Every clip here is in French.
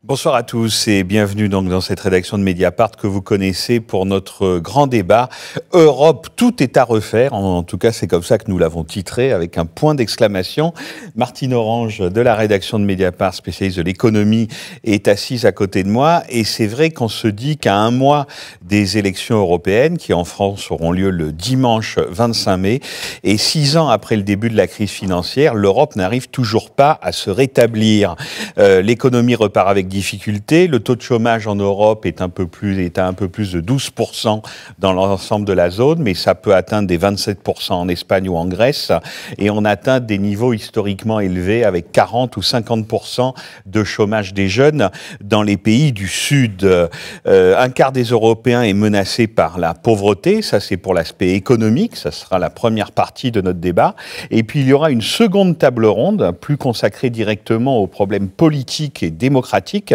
Bonsoir à tous et bienvenue donc dans cette rédaction de Mediapart que vous connaissez pour notre grand débat Europe, tout est à refaire. En tout cas, c'est comme ça que nous l'avons titré avec un point d'exclamation. Martine Orange de la rédaction de Mediapart, spécialiste de l'économie, est assise à côté de moi. Et c'est vrai qu'on se dit qu'à un mois des élections européennes qui en France auront lieu le dimanche 25 mai et 6 ans après le début de la crise financière, l'Europe n'arrive toujours pas à se rétablir. L'économie repart avec difficulté. Le taux de chômage en Europe est à un peu plus de 12% dans l'ensemble de la zone, mais ça peut atteindre des 27% en Espagne ou en Grèce. Et on atteint des niveaux historiquement élevés avec 40 ou 50% de chômage des jeunes dans les pays du Sud. Un quart des Européens est menacé par la pauvreté. Ça, c'est pour l'aspect économique. Ça sera la première partie de notre débat. Et puis, il y aura une seconde table ronde, plus consacrée directement aux problèmes politiques et démocratiques,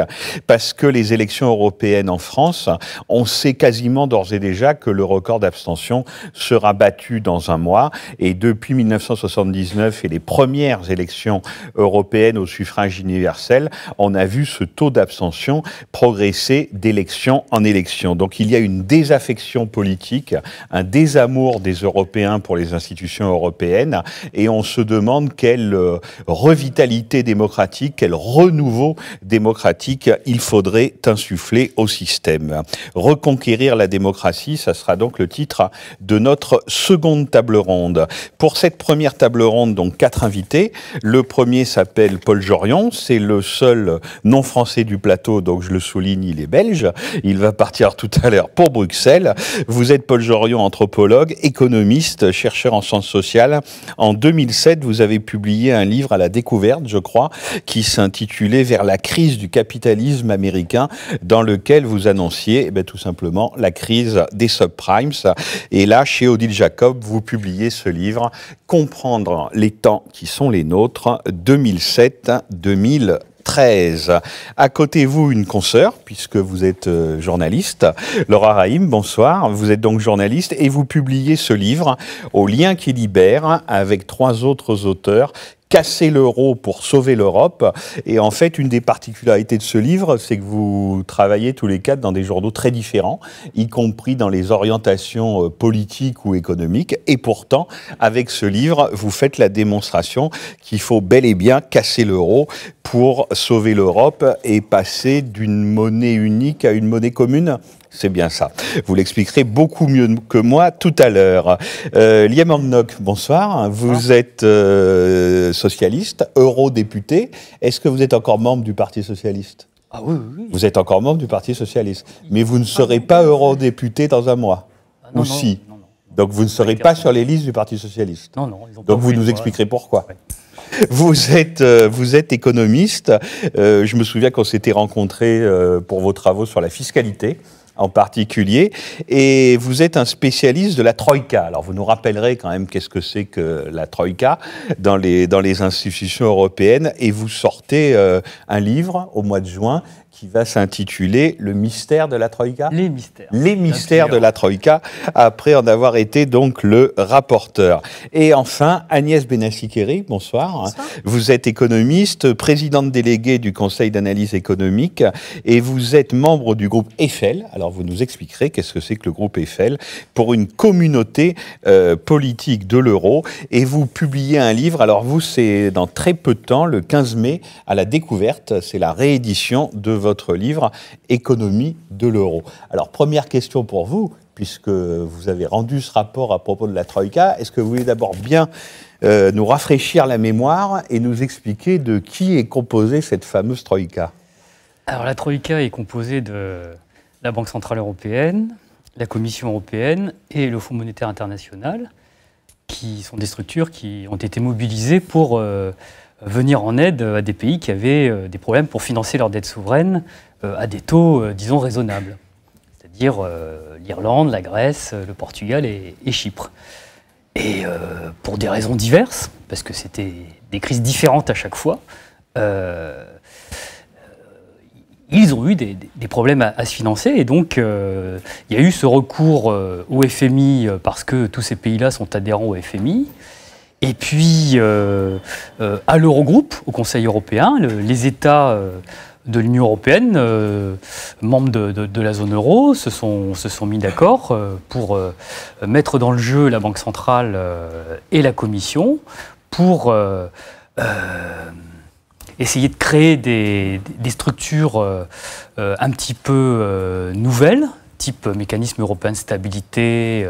parce que les élections européennes en France, on sait quasiment d'ores et déjà que le record d'abstention sera battu dans un mois. Et depuis 1979 et les premières élections européennes au suffrage universel, on a vu ce taux d'abstention progresser d'élection en élection. Donc il y a une désaffection politique, un désamour des Européens pour les institutions européennes, et on se demande quelle revitalité démocratique, quel renouveau démocratique il faudrait insuffler au système. Reconquérir la démocratie, ça sera donc le titre de notre seconde table ronde. Pour cette première table ronde, donc 4 invités. Le premier s'appelle Paul Jorion, c'est le seul non-français du plateau, donc je le souligne, il est belge. Il va partir tout à l'heure pour Bruxelles. Vous êtes Paul Jorion, anthropologue, économiste, chercheur en sciences sociales. En 2007, vous avez publié un livre à la découverte, je crois, qui s'intitulait « Vers la crise du capitalisme américain », dans lequel vous annonciez tout simplement la crise des subprimes. Et là, chez Odile Jacob, vous publiez ce livre « Comprendre les temps qui sont les nôtres, 2007-2013 ». À côté de vous, une consoeur, puisque vous êtes journaliste. Laura Rahim, bonsoir. Vous êtes donc journaliste et vous publiez ce livre au Lien qui libère avec 3 autres auteurs. Casser l'euro pour sauver l'Europe. Et en fait, une des particularités de ce livre, c'est que vous travaillez tous les 4 dans des journaux très différents, y compris dans les orientations politiques ou économiques. Et pourtant, avec ce livre, vous faites la démonstration qu'il faut bel et bien casser l'euro pour sauver l'Europe et passer d'une monnaie unique à une monnaie commune. C'est bien ça. Vous l'expliquerez beaucoup mieux que moi tout à l'heure. Liam Hancock, bonsoir. Vous êtes socialiste, eurodéputé. Est-ce que vous êtes encore membre du Parti socialiste ? Ah oui, oui. Vous êtes encore membre du Parti socialiste. Mais vous ne serez pas eurodéputé dans un mois. Non, ou si. Non. Donc vous ne serez pas sur les listes du Parti socialiste. Non. Donc vous nous expliquerez pourquoi. Ouais. Vous êtes économiste. Je me souviens qu'on s'était rencontrés pour vos travaux sur la fiscalité en particulier, et vous êtes un spécialiste de la Troïka. Alors vous nous rappellerez quand même qu'est-ce que c'est que la Troïka dans les institutions européennes, et vous sortez un livre au mois de juin qui va s'intituler « Le mystère de la Troïka ». Les mystères. Les mystères de la Troïka, après en avoir été donc le rapporteur. Et enfin, Agnès Benassi-Kéry, bonsoir. Bonsoir. Vous êtes économiste, présidente déléguée du Conseil d'analyse économique, et vous êtes membre du groupe Eiffel. Alors vous nous expliquerez qu'est-ce que c'est que le groupe Eiffel pour une communauté politique de l'euro. Et vous publiez un livre, alors vous c'est dans très peu de temps, le 15 mai, à la découverte, c'est la réédition de votre livre « Économie de l'euro ». Alors, première question pour vous, puisque vous avez rendu ce rapport à propos de la Troïka. Est-ce que vous voulez d'abord bien nous rafraîchir la mémoire et nous expliquer de qui est composée cette fameuse Troïka ? Alors, la Troïka est composée de la Banque centrale européenne, la Commission européenne et le Fonds monétaire international, qui sont des structures qui ont été mobilisées pour venir en aide à des pays qui avaient des problèmes pour financer leur dette souveraine à des taux, disons, raisonnables. C'est-à-dire l'Irlande, la Grèce, le Portugal et Chypre. Et pour des raisons diverses, parce que c'était des crises différentes à chaque fois, ils ont eu des problèmes à se financer. Et donc, il y a eu ce recours au FMI parce que tous ces pays-là sont adhérents au FMI. Et puis, à l'Eurogroupe, au Conseil européen, les États de l'Union européenne, membres de la zone euro, se sont mis d'accord pour mettre dans le jeu la Banque centrale et la Commission pour essayer de créer des structures un petit peu nouvelles, type mécanisme européen de stabilité,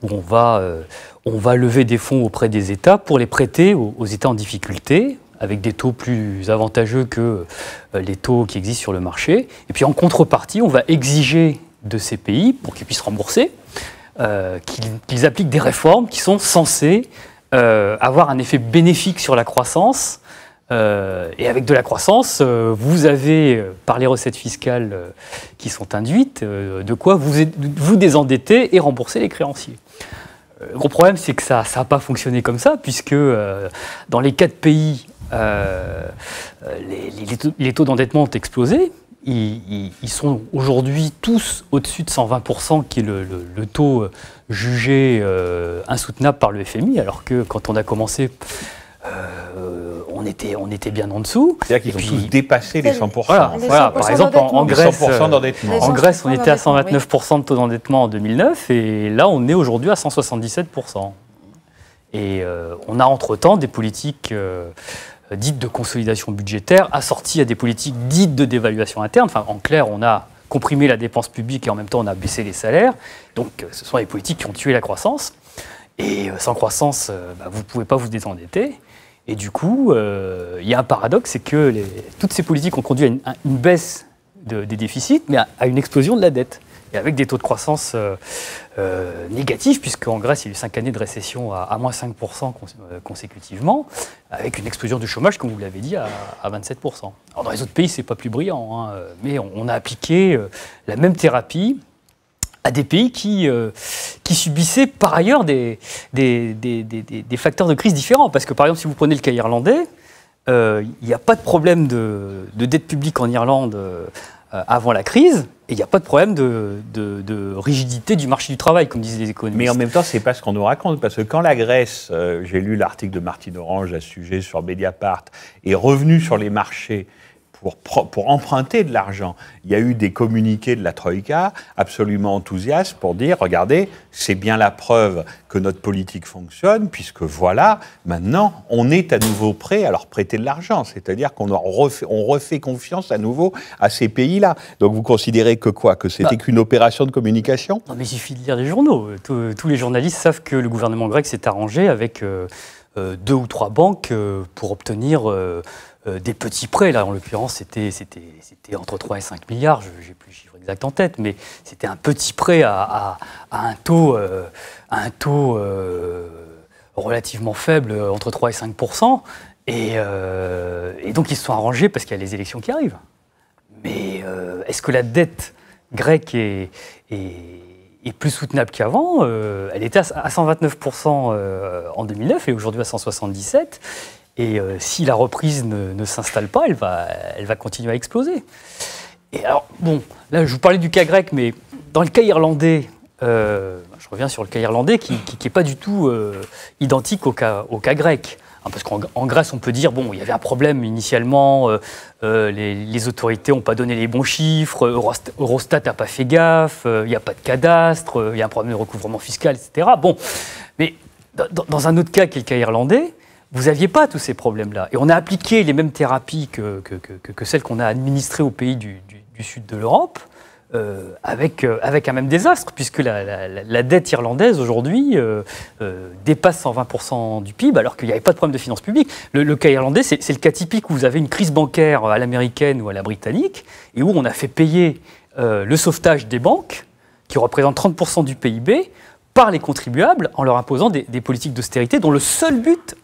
où on va lever des fonds auprès des États pour les prêter aux États en difficulté, avec des taux plus avantageux que les taux qui existent sur le marché. Et puis en contrepartie, on va exiger de ces pays, pour qu'ils puissent rembourser, qu'ils appliquent des réformes qui sont censées avoir un effet bénéfique sur la croissance. Et avec de la croissance, vous avez, par les recettes fiscales qui sont induites, de quoi vous désendetter et rembourser les créanciers. Le gros problème, c'est que ça n'a pas fonctionné comme ça, puisque dans les 4 pays, les taux d'endettement ont explosé. Ils sont aujourd'hui tous au-dessus de 120%, qui est le taux jugé insoutenable par le FMI, alors que quand on a commencé, on était bien en dessous. C'est-à-dire qu'ils ont tous dépassé les 100%. Voilà. Par exemple, en Grèce, 100% d'endettement. En Grèce, on était à 129% de taux d'endettement en 2009, et là, on est aujourd'hui à 177%. Et on a entre-temps des politiques dites de consolidation budgétaire, assorties à des politiques dites de dévaluation interne. Enfin, en clair, on a comprimé la dépense publique et en même temps, on a baissé les salaires. Donc, ce sont des politiques qui ont tué la croissance. Et sans croissance, vous ne pouvez pas vous désendetter. Et du coup, il y a un paradoxe, c'est que toutes ces politiques ont conduit à une baisse des déficits, mais à une explosion de la dette. Et avec des taux de croissance négatifs, puisqu'en Grèce, il y a eu 5 années de récession à moins 5% consécutivement, avec une explosion du chômage, comme vous l'avez dit, à 27%. Alors dans les autres pays, ce n'est pas plus brillant, hein, mais on a appliqué la même thérapie à des pays qui subissaient par ailleurs des facteurs de crise différents. Parce que par exemple, si vous prenez le cas irlandais, il n'y a pas de problème de dette publique en Irlande avant la crise, et il n'y a pas de problème de rigidité du marché du travail, comme disent les économistes. Mais en même temps, ce n'est pas ce qu'on nous raconte, parce que quand la Grèce, j'ai lu l'article de Martine Orange à ce sujet sur Mediapart, est revenue sur les marchés pour emprunter de l'argent, il y a eu des communiqués de la Troïka absolument enthousiastes pour dire, regardez, c'est bien la preuve que notre politique fonctionne, puisque voilà, maintenant, on est à nouveau prêt à leur prêter de l'argent. C'est-à-dire qu'on refait confiance à nouveau à ces pays-là. Donc vous considérez que quoi? Que c'était qu'une opération de communication? Non, mais il suffit de lire les journaux. Tous les journalistes savent que le gouvernement grec s'est arrangé avec 2 ou 3 banques pour obtenir des petits prêts. Là, en l'occurrence, c'était entre 3 et 5 milliards, je n'ai plus le chiffre exact en tête, mais c'était un petit prêt à un taux relativement faible, entre 3 et 5%. Et donc, ils se sont arrangés parce qu'il y a les élections qui arrivent. Mais est-ce que la dette grecque est plus soutenable qu'avant? Elle était à 129% en 2009 et aujourd'hui à 177%. Et si la reprise ne s'installe pas, elle va continuer à exploser. Et alors, bon, là, je vous parlais du cas grec, mais dans le cas irlandais, je reviens sur le cas irlandais qui n'est pas du tout identique au cas grec. Hein, parce qu'en Grèce, on peut dire, bon, il y avait un problème initialement, les autorités n'ont pas donné les bons chiffres, Eurostat n'a pas fait gaffe, il n'y a pas de cadastre, il y a un problème de recouvrement fiscal, etc. Bon, mais dans un autre cas qui est le cas irlandais, vous n'aviez pas tous ces problèmes-là. Et on a appliqué les mêmes thérapies que celles qu'on a administrées aux pays du sud de l'Europe, avec un même désastre, puisque la dette irlandaise, aujourd'hui, dépasse 120% du PIB, alors qu'il n'y avait pas de problème de finances publiques. Le cas irlandais, c'est le cas typique où vous avez une crise bancaire à l'américaine ou à la britannique, et où on a fait payer le sauvetage des banques, qui représente 30% du PIB, par les contribuables, en leur imposant des politiques d'austérité dont le seul but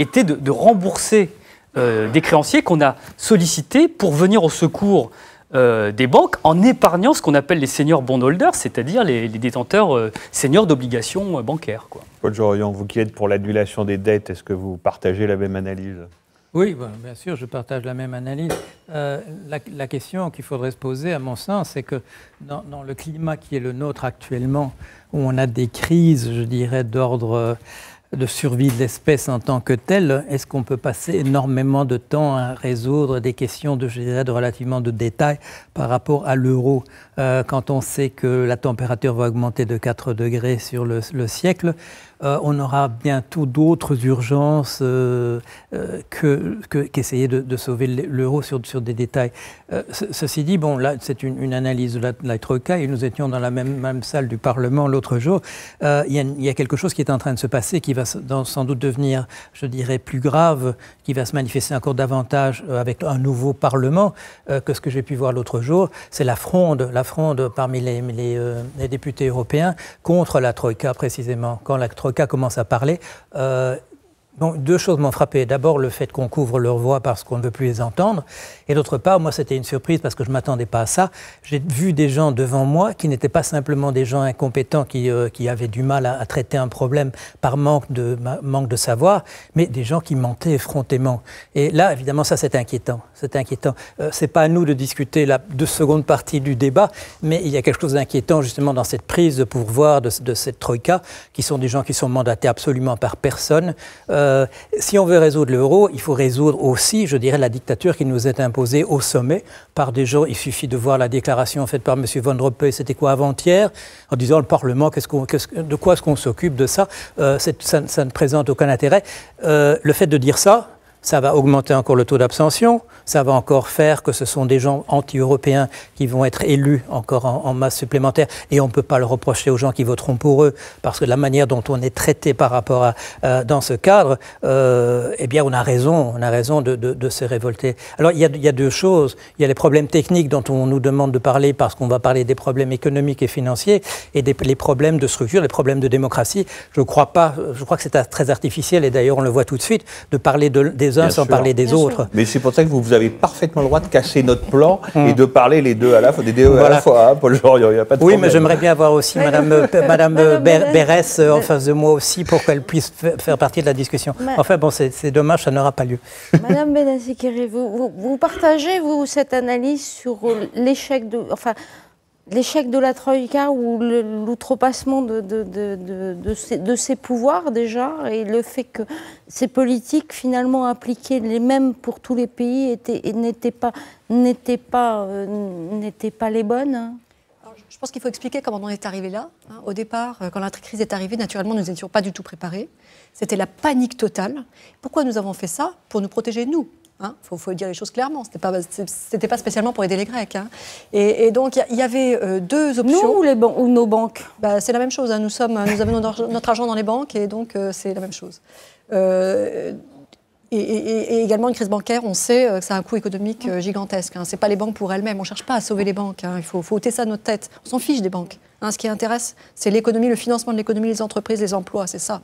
était de rembourser des créanciers qu'on a sollicités pour venir au secours des banques en épargnant ce qu'on appelle les senior bondholders, c'est-à-dire les détenteurs seniors d'obligations bancaires. Paul Jorion, vous qui êtes pour l'annulation des dettes, est-ce que vous partagez la même analyse? Oui, bien sûr, je partage la même analyse. La question qu'il faudrait se poser, à mon sens, c'est que dans le climat qui est le nôtre actuellement, où on a des crises, je dirais, d'ordre de survie de l'espèce en tant que telle, est-ce qu'on peut passer énormément de temps à résoudre des questions je dirais, relativement de détail par rapport à l'euro? Quand on sait que la température va augmenter de 4 degrés sur le siècle, on aura bientôt d'autres urgences qu'essayer de sauver l'euro sur des détails. Ceci dit, bon, là, c'est une analyse de la Troïka, et nous étions dans la même salle du Parlement l'autre jour. Il y a quelque chose qui est en train de se passer qui va sans doute devenir, je dirais, plus grave, qui va se manifester encore davantage avec un nouveau Parlement que ce que j'ai pu voir l'autre jour. C'est la fronde parmi les députés européens contre la Troïka, précisément. Quand la Troïka commence à parler, bon, deux choses m'ont frappé. D'abord, le fait qu'on couvre leur voix parce qu'on ne veut plus les entendre. Et d'autre part, moi, c'était une surprise parce que je ne m'attendais pas à ça. J'ai vu des gens devant moi qui n'étaient pas simplement des gens incompétents qui avaient du mal à traiter un problème par manque de savoir, mais des gens qui mentaient effrontément. Et là, évidemment, ça, c'est inquiétant. C'est inquiétant. C'est pas à nous de discuter la seconde partie du débat, mais il y a quelque chose d'inquiétant justement dans cette prise de pouvoir de cette Troïka, qui sont des gens qui sont mandatés absolument par personne. Si on veut résoudre l'euro, il faut résoudre aussi, je dirais, la dictature qui nous est imposée au sommet par des gens. Il suffit de voir la déclaration faite par M. Van Rompuy, c'était quoi, avant-hier, en disant le Parlement, de quoi est-ce qu'on s'occupe de ça, ça ne présente aucun intérêt. Le fait de dire ça va augmenter encore le taux d'abstention, ça va encore faire que ce sont des gens anti-européens qui vont être élus encore en masse supplémentaire, et on ne peut pas le reprocher aux gens qui voteront pour eux, parce que la manière dont on est traité par rapport dans ce cadre, eh bien on a raison de se révolter. Alors il y a deux choses, il y a les problèmes techniques dont on nous demande de parler, parce qu'on va parler des problèmes économiques et financiers, et les problèmes de structure, les problèmes de démocratie. Je crois que c'est très artificiel, et d'ailleurs on le voit tout de suite, de parler des uns sans parler des autres. Mais c'est pour ça que vous avez parfaitement le droit de casser notre plan et de parler les deux à la fois, des deux à la fois, hein, Paul Joriot, il n'y a pas de problème. Oui, mais j'aimerais bien avoir aussi Madame Berès en face de moi aussi, pour qu'elle puisse faire partie de la discussion. Enfin bon, c'est dommage, ça n'aura pas lieu. Madame Benassi-Kéré, vous partagez, vous, cette analyse sur l'échec de la Troïka, ou l'outrepassement de ses pouvoirs déjà, et le fait que ces politiques finalement appliquées les mêmes pour tous les pays n'étaient pas les bonnes, hein? Alors, je pense qu'il faut expliquer comment on est arrivé là. Au départ, quand la crise est arrivée, naturellement, nous n'étions pas du tout préparés. C'était la panique totale. Pourquoi nous avons fait ça? Pour nous protéger, nous. Faut dire les choses clairement, c'était pas spécialement pour aider les Grecs. Hein. Et donc il y avait deux options. Nous ou nos banques? C'est la même chose. Hein. Nous avons notre argent dans les banques, et donc c'est la même chose. Et également une crise bancaire, on sait que ça a un coût économique gigantesque. Hein. C'est pas les banques pour elles-mêmes. On cherche pas à sauver les banques. Hein. Il faut ôter ça de notre tête. On s'en fiche des banques. Hein. Ce qui intéresse, c'est l'économie, le financement de l'économie, les entreprises, les emplois. C'est ça.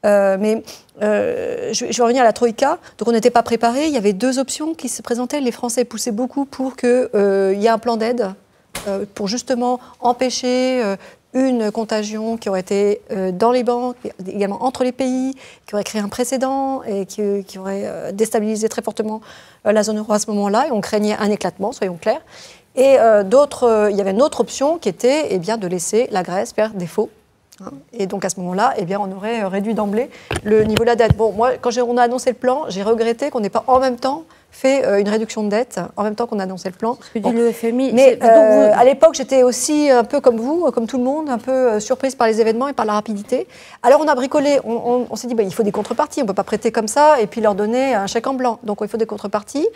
Mais je vais revenir à la Troïka. Donc on n'était pas préparés. Il y avait deux options qui se présentaient. Les Français poussaient beaucoup pour qu'il y ait un plan d'aide pour justement empêcher une contagion qui aurait été dans les banques, également entre les pays, qui aurait créé un précédent et qui aurait déstabilisé très fortement la zone euro à ce moment-là. Et on craignait un éclatement, soyons clairs. Et il y avait une autre option qui était de laisser la Grèce faire défaut. Et donc à ce moment-là, on aurait réduit d'emblée le niveau de la dette. Bon, moi, quand on a annoncé le plan, j'ai regretté qu'on n'ait pas en même temps fait une réduction de dette, en même temps qu'on a annoncé le plan. Ce que dit le FMI. Mais à l'époque, j'étais aussi un peu comme vous, comme tout le monde, un peu surprise par les événements et par la rapidité. Alors on a bricolé, on s'est dit, il faut des contreparties, on ne peut pas prêter comme ça et puis leur donner un chèque en blanc. Donc il faut des contreparties.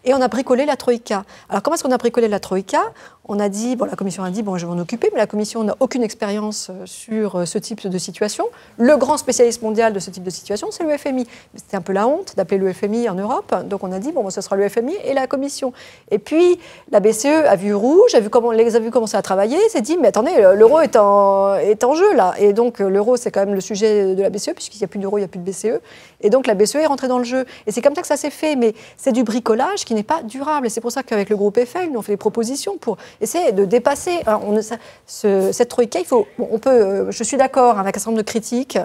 Et on a bricolé la Troïka. Alors comment est-ce qu'on a bricolé la Troïka? On a dit, la Commission a dit, je vais m'en occuper, mais la Commission n'a aucune expérience sur ce type de situation. Le grand spécialiste mondial de ce type de situation, c'est le FMI. C'était un peu la honte d'appeler le FMI en Europe. Donc on a dit, ce sera le FMI et la Commission. Et puis la BCE a vu rouge, a vu commencer à travailler, s'est dit, mais attendez, l'euro est en jeu là. Et donc l'euro, c'est quand même le sujet de la BCE, puisqu'il n'y a plus d'euro, il n'y a plus de BCE. Et donc la BCE est rentrée dans le jeu. Et c'est comme ça que ça s'est fait. Mais c'est du bricolage qui n'est pas durable. Et c'est pour ça qu'avec le groupe Eiffel, nous on fait des propositions pour essayer de dépasser cette Troïka. Je suis d'accord avec un certain nombre de critiques,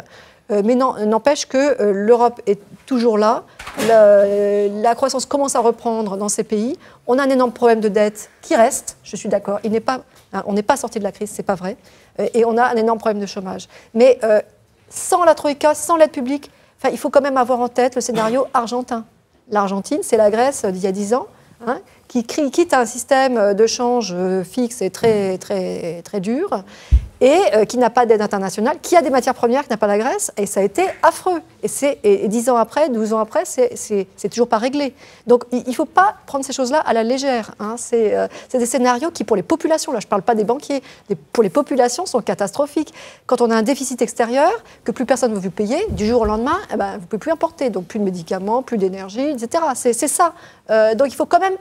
mais n'empêche que l'Europe est toujours là. La croissance commence à reprendre dans ces pays. On a un énorme problème de dette qui reste, je suis d'accord. On n'est pas sorti de la crise, c'est pas vrai. Et on a un énorme problème de chômage. Mais sans la Troïka, sans l'aide publique, il faut quand même avoir en tête le scénario argentin. L'Argentine, c'est la Grèce d'il y a 10 ans, hein, qui quitte un système de change fixe et très, très, très dur, et qui n'a pas d'aide internationale, qui a des matières premières, qui n'a pas la Grèce, et ça a été affreux. Et 10 ans après, 12 ans après, c'est toujours pas réglé. Donc il ne faut pas prendre ces choses-là à la légère. Hein. C'est des scénarios qui, pour les populations, là je ne parle pas des banquiers, pour les populations sont catastrophiques. Quand on a un déficit extérieur, que plus personne ne veut payer, du jour au lendemain, vous ne pouvez plus importer. Donc plus de médicaments, plus d'énergie, etc. C'est ça. Donc il faut quand même,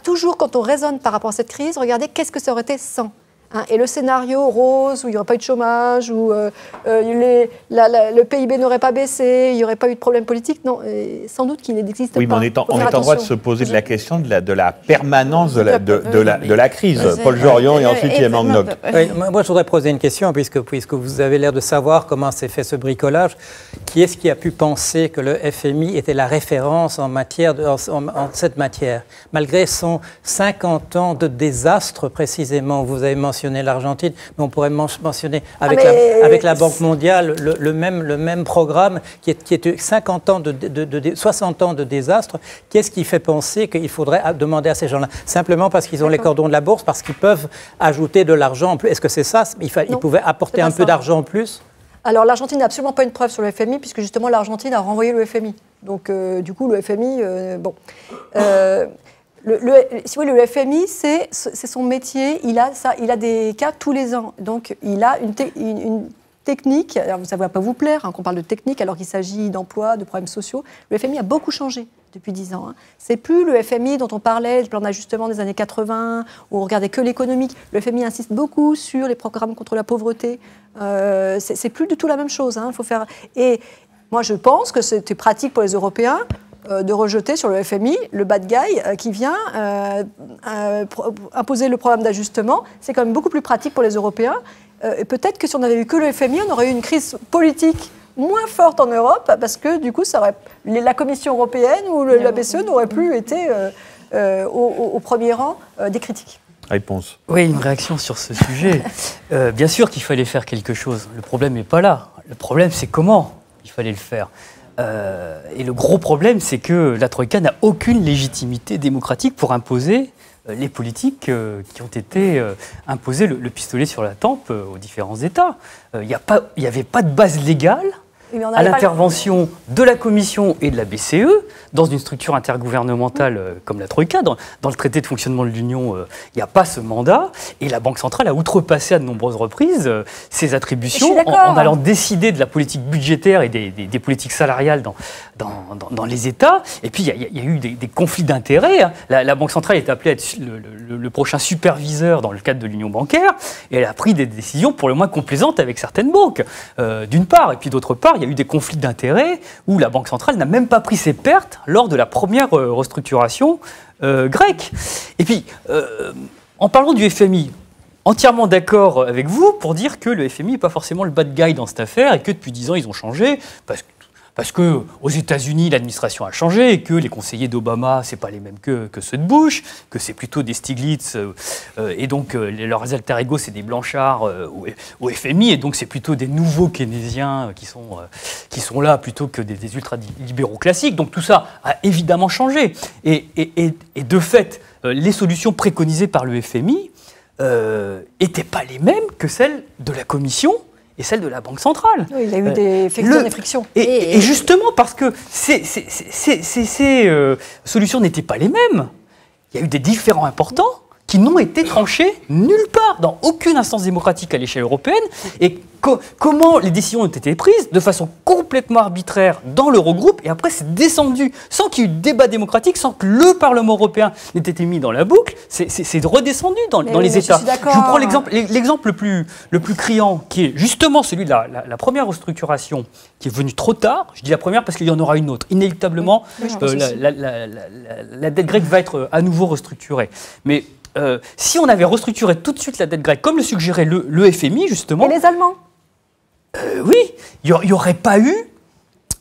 toujours quand on raisonne par rapport à cette crise, regarder qu'est-ce que ça aurait été sans. Hein, et le scénario rose, où il n'y aurait pas eu de chômage, où le PIB n'aurait pas baissé, il n'y aurait pas eu de problème politique, non, sans doute qu'il n'existe pas. Oui, mais on est en droit de se poser de la question de la permanence de la crise. Paul Jorion et ensuite Yéman Ngoc. Moi, je voudrais poser une question, puisque vous avez l'air de savoir comment s'est fait ce bricolage. Qui est-ce qui a pu penser que le FMI était la référence en cette matière, malgré son 50 ans de désastre, précisément? Vous avez mentionné l'Argentine, mais on pourrait mentionner avec la Banque mondiale le même programme qui est 60 ans de désastre. Qu'est-ce qui fait penser qu'il faudrait demander à ces gens-là? Simplement parce qu'ils ont les cordons de la bourse, parce qu'ils peuvent ajouter de l'argent en plus. Est-ce que c'est ça? Ils pouvaient apporter un peu d'argent en plus? Alors l'Argentine n'a absolument pas une preuve sur le FMI, puisque justement l'Argentine a renvoyé le FMI. Donc du coup le FMI, si vous voulez, le FMI, c'est son métier. Il a des cas tous les ans. Donc, il a une technique. Alors, ça ne va pas vous plaire qu'on parle de technique alors qu'il s'agit d'emploi, de problèmes sociaux. Le FMI a beaucoup changé depuis 10 ans. Hein. C'est plus le FMI dont on parlait, le plan d'ajustement des années 80, où on regardait que l'économique. Le FMI insiste beaucoup sur les programmes contre la pauvreté. C'est plus du tout la même chose. Hein. Faut faire. Et moi, je pense que c'était pratique pour les Européens de rejeter sur le FMI le bad guy qui vient imposer le programme d'ajustement. C'est quand même beaucoup plus pratique pour les Européens. Et peut-être que si on avait eu que le FMI, on aurait eu une crise politique moins forte en Europe, parce que du coup, la Commission européenne ou la BCE n'aurait plus été au premier rang des critiques. Réponse. Oui, une réaction sur ce sujet. Bien sûr qu'il fallait faire quelque chose. Le problème n'est pas là. Le problème, c'est comment il fallait le faire. Et le gros problème, c'est que la Troïka n'a aucune légitimité démocratique pour imposer les politiques qui ont été imposées le pistolet sur la tempe aux différents États. Il n'y avait pas de base légale à l'intervention de la Commission et de la BCE dans une structure intergouvernementale comme la Troïka. Dans le traité de fonctionnement de l'Union, il n'y a pas ce mandat. Et la Banque centrale a outrepassé à de nombreuses reprises ses attributions en allant décider de la politique budgétaire et des politiques salariales dans les États. Et puis, il y a eu des conflits d'intérêts. Hein. La Banque centrale est appelée à être le prochain superviseur dans le cadre de l'Union bancaire. Et elle a pris des décisions pour le moins complaisantes avec certaines banques, d'une part. Et puis, d'autre part, il y a eu des conflits d'intérêts où la Banque centrale n'a même pas pris ses pertes lors de la première restructuration grecque. Et puis, en parlant du FMI, entièrement d'accord avec vous pour dire que le FMI n'est pas forcément le bad guy dans cette affaire et que depuis 10 ans, ils ont changé parce qu'aux États-Unis, l'administration a changé et que les conseillers d'Obama, ce n'est pas les mêmes que ceux de Bush, que c'est plutôt des Stiglitz, et donc leurs alter ego, c'est des Blanchard au FMI, et donc c'est plutôt des nouveaux keynésiens qui sont là plutôt que des ultra-libéraux classiques. Donc tout ça a évidemment changé. Et de fait, les solutions préconisées par le FMI n'étaient pas les mêmes que celles de la Commission et celle de la Banque centrale. Oui, il y a eu des frictions. Et justement, parce que ces solutions n'étaient pas les mêmes, il y a eu des différends importants qui n'ont été tranchés nulle part, dans aucune instance démocratique à l'échelle européenne. Et comment les décisions ont été prises de façon complètement arbitraire dans l'Eurogroupe, et après c'est descendu, sans qu'il y ait eu de débat démocratique, sans que le Parlement européen n'ait été mis dans la boucle, c'est redescendu dans les États. Je vous prends l'exemple le plus criant, qui est justement celui de la première restructuration, qui est venue trop tard. Je dis la première parce qu'il y en aura une autre. Inéluctablement, la dette grecque va être à nouveau restructurée. Mais si on avait restructuré tout de suite la dette grecque, comme le suggérait le FMI, justement... Et les Allemands oui, il n'y aurait pas eu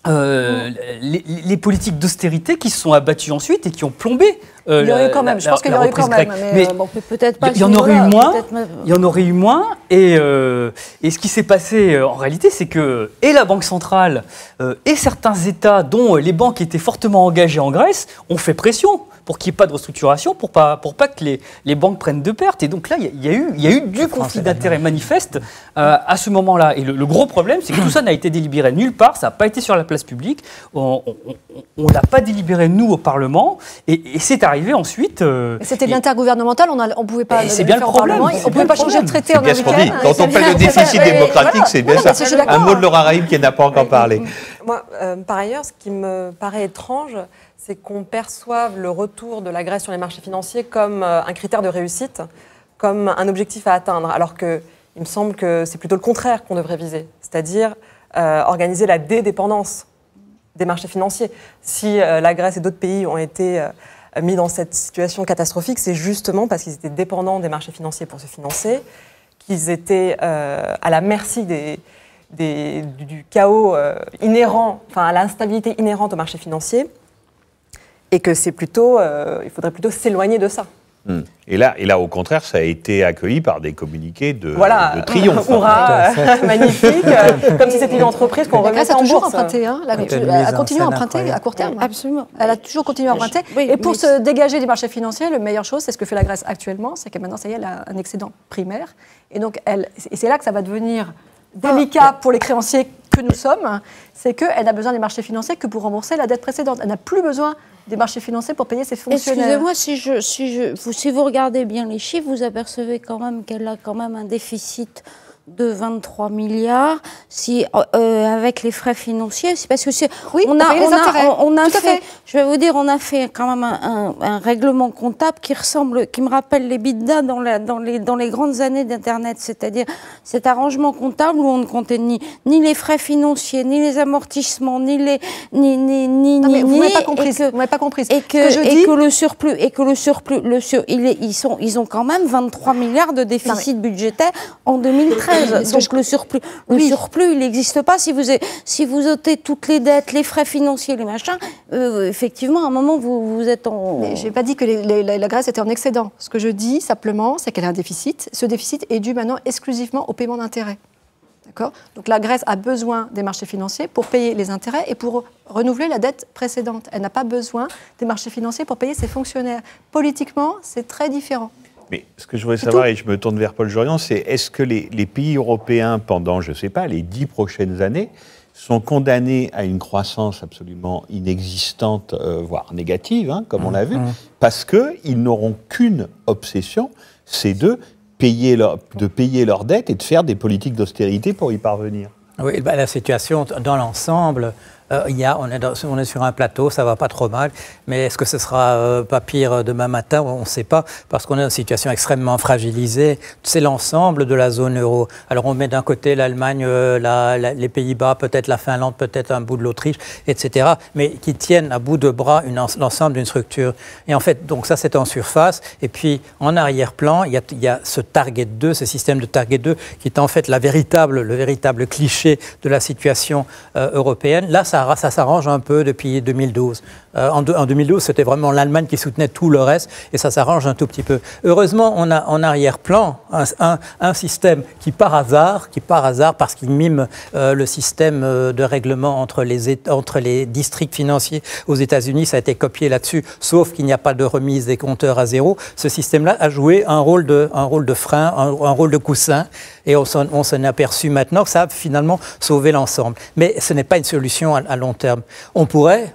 les politiques d'austérité qui se sont abattues ensuite et qui ont plombé. Il y aurait eu quand même, je pense qu'il y aurait eu quand même. Mais bon, peut-être pas. Il y en aurait eu moins. Il y en aurait eu moins. Et ce qui s'est passé en réalité, c'est que et la Banque centrale et certains États, dont les banques étaient fortement engagées en Grèce, ont fait pression pour qu'il n'y ait pas de restructuration, pour pas que les banques prennent de pertes. Et donc là, il y a eu du conflit d'intérêts manifeste à ce moment-là. Et le gros problème, c'est que tout ça n'a été délibéré nulle part, ça n'a pas été sur la place publique, on n'a pas délibéré, nous, au Parlement, et c'est arrivé ensuite... C'était de l'intergouvernemental, on ne pouvait pas le faire au Parlement. On ne pouvait pas changer le traité en un week-end. Quand on parle de déficit démocratique, c'est bien ça. Un mot de Laura Rahim qui n'a pas encore parlé. Moi, par ailleurs, ce qui me paraît étrange, c'est qu'on perçoive le retour de la Grèce sur les marchés financiers comme un critère de réussite, comme un objectif à atteindre, alors qu'il me semble que c'est plutôt le contraire qu'on devrait viser, c'est-à-dire organiser la dédépendance des marchés financiers. Si la Grèce et d'autres pays ont été mis dans cette situation catastrophique, c'est justement parce qu'ils étaient dépendants des marchés financiers pour se financer, qu'ils étaient à la merci du chaos inhérent, enfin à l'instabilité inhérente aux marchés financiers, et que c'est plutôt, il faudrait plutôt s'éloigner de ça. Et là, au contraire, ça a été accueilli par des communiqués de triomphe. Hurrah, magnifique, comme si c'était une entreprise qu'on remettait en bourse. La Grèce a toujours emprunté, elle a continué à emprunter à court terme. Absolument. Elle a toujours continué à emprunter. Et pour se dégager des marchés financiers, la meilleure chose, c'est ce que fait la Grèce actuellement, c'est que maintenant, ça y est, elle a un excédent primaire. Et donc, et c'est là que ça va devenir délicat pour les créanciers que nous sommes, c'est qu'elle n'a besoin des marchés financiers que pour rembourser la dette précédente. Elle n'a plus besoin des marchés financiers pour payer ses fonctionnaires. Excusez-moi, si vous regardez bien les chiffres, vous apercevez quand même qu'elle a quand même un déficit de 23 milliards, avec les frais financiers, c'est parce que on a fait, je vais vous dire, on a fait quand même un règlement comptable qui me rappelle les bidas dans les grandes années d'Internet, c'est-à-dire cet arrangement comptable où on ne comptait ni les frais financiers, ni les amortissements, vous m'avez pas compris. Et que le surplus, ils ont quand même 23 milliards de déficit budgétaire en 2013. Donc le surplus, il n'existe pas. Si vous ôtez toutes les dettes, les frais financiers, les machins, effectivement, à un moment, vous êtes en... Je n'ai pas dit que la Grèce était en excédent. Ce que je dis, simplement, c'est qu'elle a un déficit. Ce déficit est dû maintenant exclusivement au paiement d'intérêts. D'accord ? Donc la Grèce a besoin des marchés financiers pour payer les intérêts et pour renouveler la dette précédente. Elle n'a pas besoin des marchés financiers pour payer ses fonctionnaires. Politiquement, c'est très différent. Mais ce que je voudrais savoir, et je me tourne vers Paul Jorian, c'est est-ce que les pays européens, pendant, je ne sais pas, les 10 prochaines années, sont condamnés à une croissance absolument inexistante, voire négative, comme on l'a vu, parce qu'ils n'auront qu'une obsession, c'est de payer leurs dettes et de faire des politiques d'austérité pour y parvenir. Oui, la situation dans l'ensemble... on est sur un plateau, ça va pas trop mal, mais est-ce que ce sera pas pire demain matin? On ne sait pas, parce qu'on est dans une situation extrêmement fragilisée. C'est l'ensemble de la zone euro. Alors on met d'un côté l'Allemagne, les Pays-Bas, peut-être la Finlande, peut-être un bout de l'Autriche, etc., mais qui tiennent à bout de bras l'ensemble d'une structure. Et en fait, donc ça c'est en surface, et puis en arrière-plan, il y a ce Target 2, ce système de Target 2, qui est en fait le véritable cliché de la situation européenne. Là, ça s'arrange un peu depuis 2012. En 2012, c'était vraiment l'Allemagne qui soutenait tout le reste, et ça s'arrange un tout petit peu. Heureusement, on a en arrière-plan un système qui, par hasard, parce qu'il mime le système de règlement entre les districts financiers aux États-Unis, ça a été copié là-dessus, sauf qu'il n'y a pas de remise des compteurs à zéro. Ce système-là a joué un rôle de frein, un rôle de coussin, et on s'en est aperçu maintenant que ça a finalement sauvé l'ensemble. Mais ce n'est pas une solution à long terme. On pourrait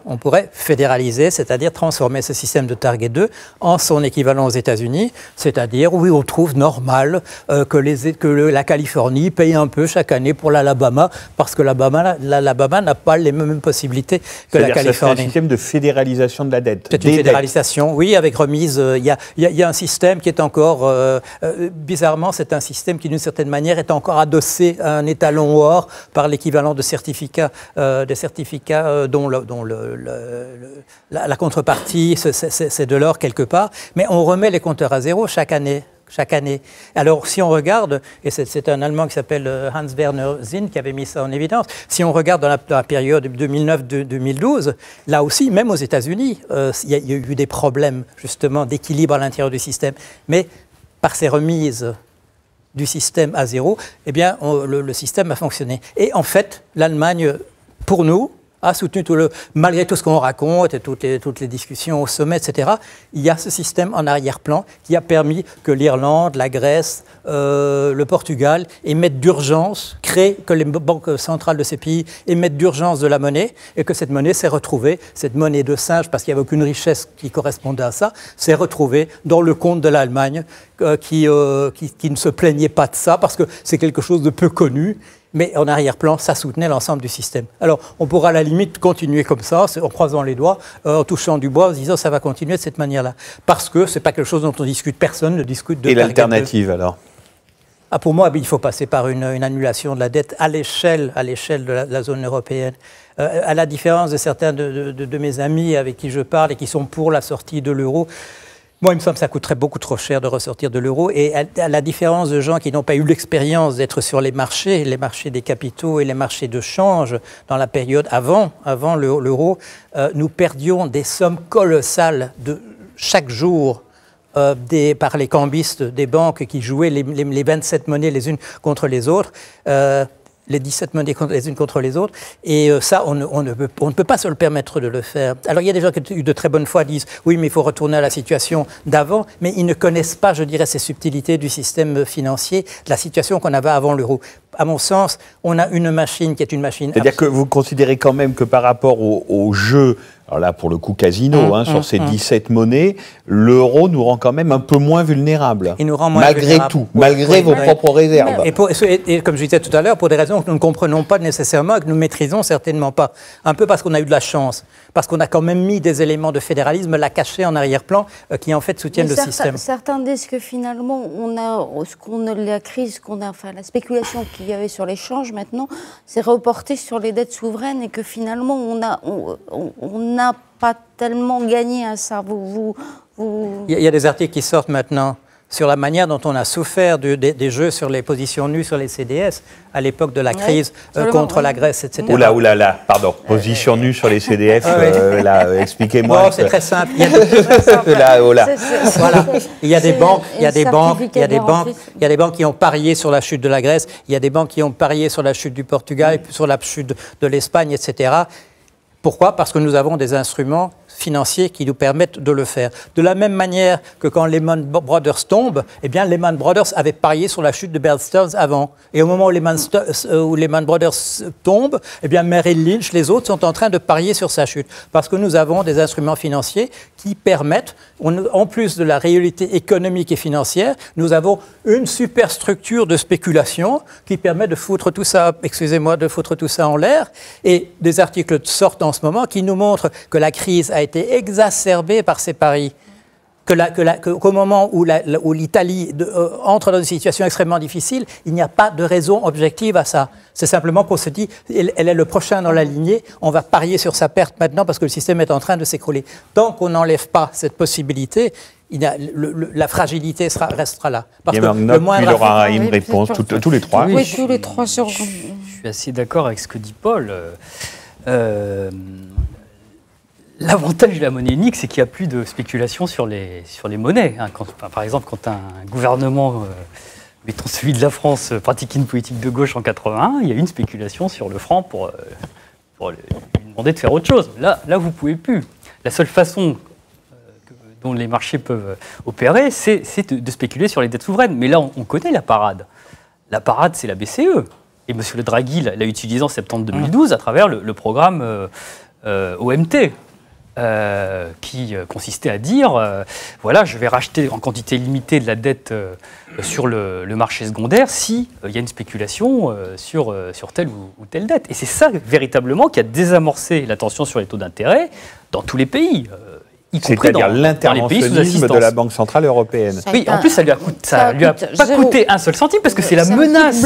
fédéraliser, c'est-à-dire transformer ce système de Target 2 en son équivalent aux États-Unis, c'est-à-dire où on trouve normal que la Californie paye un peu chaque année pour l'Alabama, parce que l'Alabama n'a pas les mêmes possibilités que la Californie. C'est un système de fédéralisation de la dette. C'est une fédéralisation, oui, avec remise. Il y a un système qui est encore, bizarrement, c'est un système qui d'une certaine manière est encore adossé à un étalon or par l'équivalent de certificats dont la contrepartie, c'est de l'or quelque part, mais on remet les compteurs à zéro chaque année. chaque année. Alors, si on regarde, et c'est un Allemand qui s'appelle Hans-Werner Sinn qui avait mis ça en évidence, si on regarde dans la période 2009-2012, là aussi, même aux États-Unis, il y a eu des problèmes, justement, d'équilibre à l'intérieur du système. Mais par ces remises du système à zéro, eh bien, le système a fonctionné. Et en fait, l'Allemagne, pour nous, a soutenu malgré tout ce qu'on raconte et toutes les discussions au sommet, etc., il y a ce système en arrière-plan qui a permis que l'Irlande, la Grèce, le Portugal émettent d'urgence, que les banques centrales de ces pays émettent d'urgence de la monnaie et que cette monnaie s'est retrouvée, cette monnaie de singe, parce qu'il n'y avait aucune richesse qui correspondait à ça, s'est retrouvée dans le compte de l'Allemagne qui ne se plaignait pas de ça parce que c'est quelque chose de peu connu. Mais en arrière-plan, ça soutenait l'ensemble du système. Alors, on pourra à la limite continuer comme ça, en croisant les doigts, en touchant du bois, en se disant ça va continuer de cette manière-là. Parce que ce n'est pas quelque chose dont on discute, personne ne discute de... Et l'alternative, alors ? Pour moi, il faut passer par une annulation de la dette à l'échelle de la zone européenne. À la différence de certains de mes amis avec qui je parle et qui sont pour la sortie de l'euro, moi, il me semble que ça coûterait beaucoup trop cher de ressortir de l'euro. Et à la différence de gens qui n'ont pas eu l'expérience d'être sur les marchés des capitaux et les marchés de change dans la période avant l'euro, nous perdions des sommes colossales chaque jour par les cambistes des banques qui jouaient les 27 monnaies les unes contre les autres. Les 17 monnaies les unes contre les autres, et ça, on ne peut pas se le permettre de le faire. Alors, il y a des gens qui, de très bonne foi, disent « oui, mais il faut retourner à la situation d'avant », mais ils ne connaissent pas, je dirais, ces subtilités du système financier, de la situation qu'on avait avant l'euro. À mon sens, on a une machine qui est une machine... C'est-à-dire que vous considérez quand même que par rapport au jeu, alors là, pour le coup, casino, sur ces 17 monnaies, l'euro nous rend quand même un peu moins vulnérables. Il nous rend moins malgré vulnérables. Tout, malgré vos propres réserves. Et comme je disais tout à l'heure, pour des raisons que nous ne comprenons pas nécessairement et que nous ne maîtrisons certainement pas. Un peu parce qu'on a eu de la chance, parce qu'on a quand même mis des éléments de fédéralisme là cachés en arrière-plan qui en fait soutiennent le système. Certains disent que finalement, la crise la spéculation qu'il y avait sur l'échange maintenant, c'est reporté sur les dettes souveraines et que finalement, on n'a pas tellement gagné à ça. Il y a des articles qui sortent maintenant sur la manière dont on a souffert des jeux sur les positions nues sur les CDS à l'époque de la crise contre la Grèce, etc. Oula, pardon. Position nue sur les CDF, expliquez-moi. Non, c'est très simple. Il y a des banques qui ont parié sur la chute de la Grèce, il y a des banques qui ont parié sur la chute du Portugal, sur la chute de l'Espagne, etc. Pourquoi ? Parce que nous avons des instruments financiers qui nous permettent de le faire. De la même manière que quand Lehman Brothers tombe, eh bien Lehman Brothers avait parié sur la chute de Bear Stearns avant. Et au moment où Lehman Brothers tombe, eh bien Merrill Lynch, les autres sont en train de parier sur sa chute. Parce que nous avons des instruments financiers qui permettent, en plus de la réalité économique et financière, nous avons une superstructure de spéculation qui permet de foutre tout ça en l'air. Et des articles sortent en ce moment qui nous montrent que la crise a été exacerbée par ces paris. Qu'au moment où l'Italie entre dans une situation extrêmement difficile, il n'y a pas de raison objective à ça. C'est simplement qu'on se dit, elle est le prochain dans la lignée, on va parier sur sa perte maintenant parce que le système est en train de s'écrouler. Tant qu'on n'enlève pas cette possibilité, la fragilité restera là. Parce que le moindre... Il aura une réponse, tous les trois. Oui, tous les trois sur... Je suis assez d'accord avec ce que dit Paul. L'avantage de la monnaie unique, c'est qu'il n'y a plus de spéculation sur les monnaies. Par exemple, quand un gouvernement, mettons celui de la France, pratique une politique de gauche en 81, il y a une spéculation sur le franc pour lui demander de faire autre chose. Là, vous ne pouvez plus. La seule façon dont les marchés peuvent opérer, c'est de spéculer sur les dettes souveraines. Mais là, on connaît la parade. La parade, c'est la BCE. Et M. Le Draghi l'a utilisé en septembre 2012 à travers le programme OMT. Qui consistait à dire voilà, je vais racheter en quantité limitée de la dette sur le marché secondaire si il y a une spéculation sur telle ou telle dette. Et c'est ça véritablement qui a désamorcé la tension sur les taux d'intérêt dans tous les pays. C'est-à-dire l'interventionnisme de la Banque Centrale Européenne. Oui, en plus, ça lui a pas coûté un seul centime parce que c'est la menace.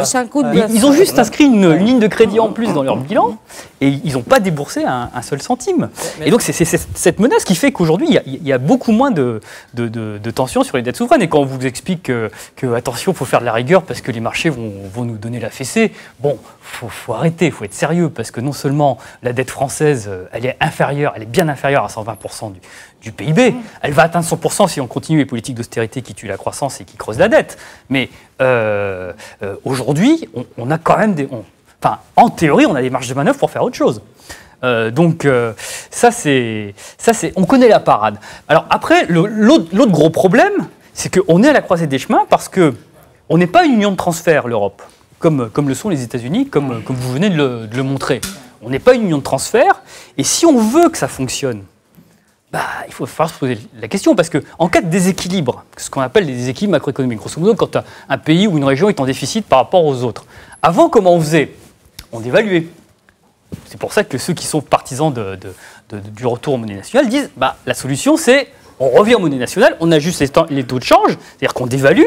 C'est un coup de bluff. Ils ont juste inscrit une ligne de crédit en plus dans leur bilan et ils n'ont pas déboursé un seul centime. Et donc c'est cette menace qui fait qu'aujourd'hui, il y a beaucoup moins de tensions sur les dettes souveraines. Et quand on vous explique que attention, il faut faire de la rigueur parce que les marchés vont nous donner la fessée, bon, faut arrêter, il faut être sérieux, parce que non seulement la dette française, elle est bien inférieure à 120% du PIB, elle va atteindre 100% si on continue les politiques d'austérité qui tuent la croissance et qui creusent la dette. Mais aujourd'hui, on a quand même en théorie, on a des marges de manœuvre pour faire autre chose. Donc ça, on connaît la parade. Alors après, l'autre gros problème, c'est qu'on est à la croisée des chemins parce qu'on n'est pas une union de transfert, l'Europe, comme le sont les États-Unis, comme vous venez de le montrer. On n'est pas une union de transfert, et si on veut que ça fonctionne, il faut falloir se poser la question, parce qu'en cas de déséquilibre, ce qu'on appelle les déséquilibres macroéconomiques, grosso modo, quand un pays ou une région est en déficit par rapport aux autres, avant, comment on faisait ? On dévaluait. C'est pour ça que ceux qui sont partisans du retour aux monnaies nationales disent la solution, c'est on revient aux monnaies nationales, on ajuste les taux de change, c'est-à-dire qu'on dévalue,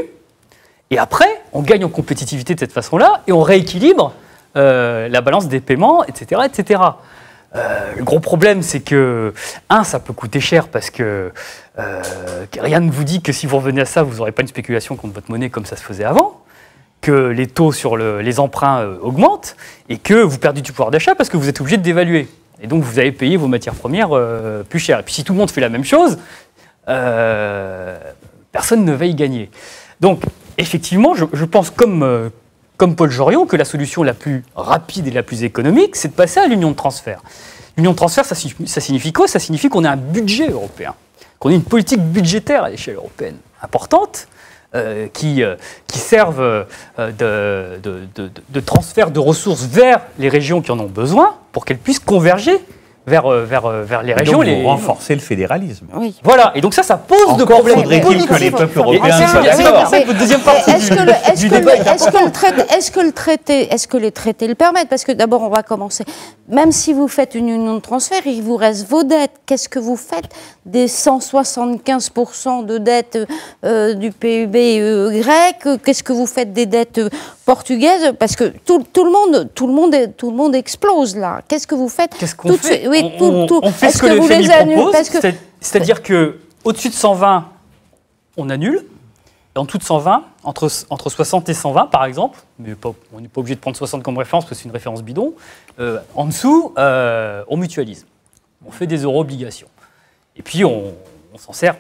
et après, on gagne en compétitivité de cette façon-là, et on rééquilibre la balance des paiements, etc. etc. Le gros problème, c'est que, ça peut coûter cher parce que rien ne vous dit que si vous revenez à ça, vous n'aurez pas une spéculation contre votre monnaie comme ça se faisait avant, que les taux sur les emprunts augmentent et que vous perdez du pouvoir d'achat parce que vous êtes obligé de dévaluer. Et donc, vous allez payer vos matières premières plus cher. Et puis, si tout le monde fait la même chose, personne ne va y gagner. Donc, effectivement, je pense comme Paul Jorion, que la solution la plus rapide et la plus économique, c'est de passer à l'union de transfert. L'union de transfert, ça signifie quoi ? Ça signifie qu'on a un budget européen, qu'on ait une politique budgétaire à l'échelle européenne importante, qui servent de transfert de ressources vers les régions qui en ont besoin, pour qu'elles puissent converger vers les régions. Donc, vous renforcez le fédéralisme. Oui. Voilà, et donc ça pose de problèmes. Faudrait-il que les peuples européens soient d'accord. C'est votre deuxième partie du débat est importante. Est-ce que les traités le permettent ? Parce que d'abord, on va commencer. Même si vous faites une union de transfert, il vous reste vos dettes. Qu'est-ce que vous faites des 175% de dettes du PIB grec ? Qu'est-ce que vous faites des dettes portugaises ? Parce que tout le monde explose là. Qu'est-ce que vous faites ? Qu'est-ce qu'on fait ? Oui, on fait ce que le FMI propose, c'est-à-dire qu'au-dessus de 120, on annule, et en dessous de 120, entre 60 et 120 par exemple, mais on n'est pas obligé de prendre 60 comme référence parce que c'est une référence bidon, en dessous, on mutualise, on fait des euro-obligations. Et puis on s'en sert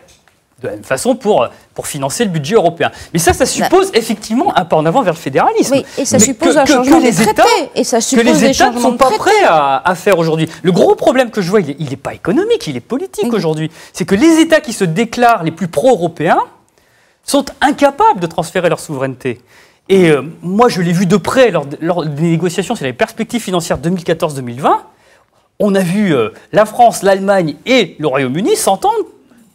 de la même façon pour financer le budget européen. Mais ça suppose effectivement un pas en avant vers le fédéralisme. Oui, et ça suppose un changement des traités. Et ça suppose que les États ne sont pas prêts à faire aujourd'hui. Le gros problème que je vois, il n'est pas économique, il est politique aujourd'hui. C'est que les États qui se déclarent les plus pro-européens sont incapables de transférer leur souveraineté. Et moi, je l'ai vu de près lors des négociations sur les perspectives financières 2014-2020. On a vu la France, l'Allemagne et le Royaume-Uni s'entendre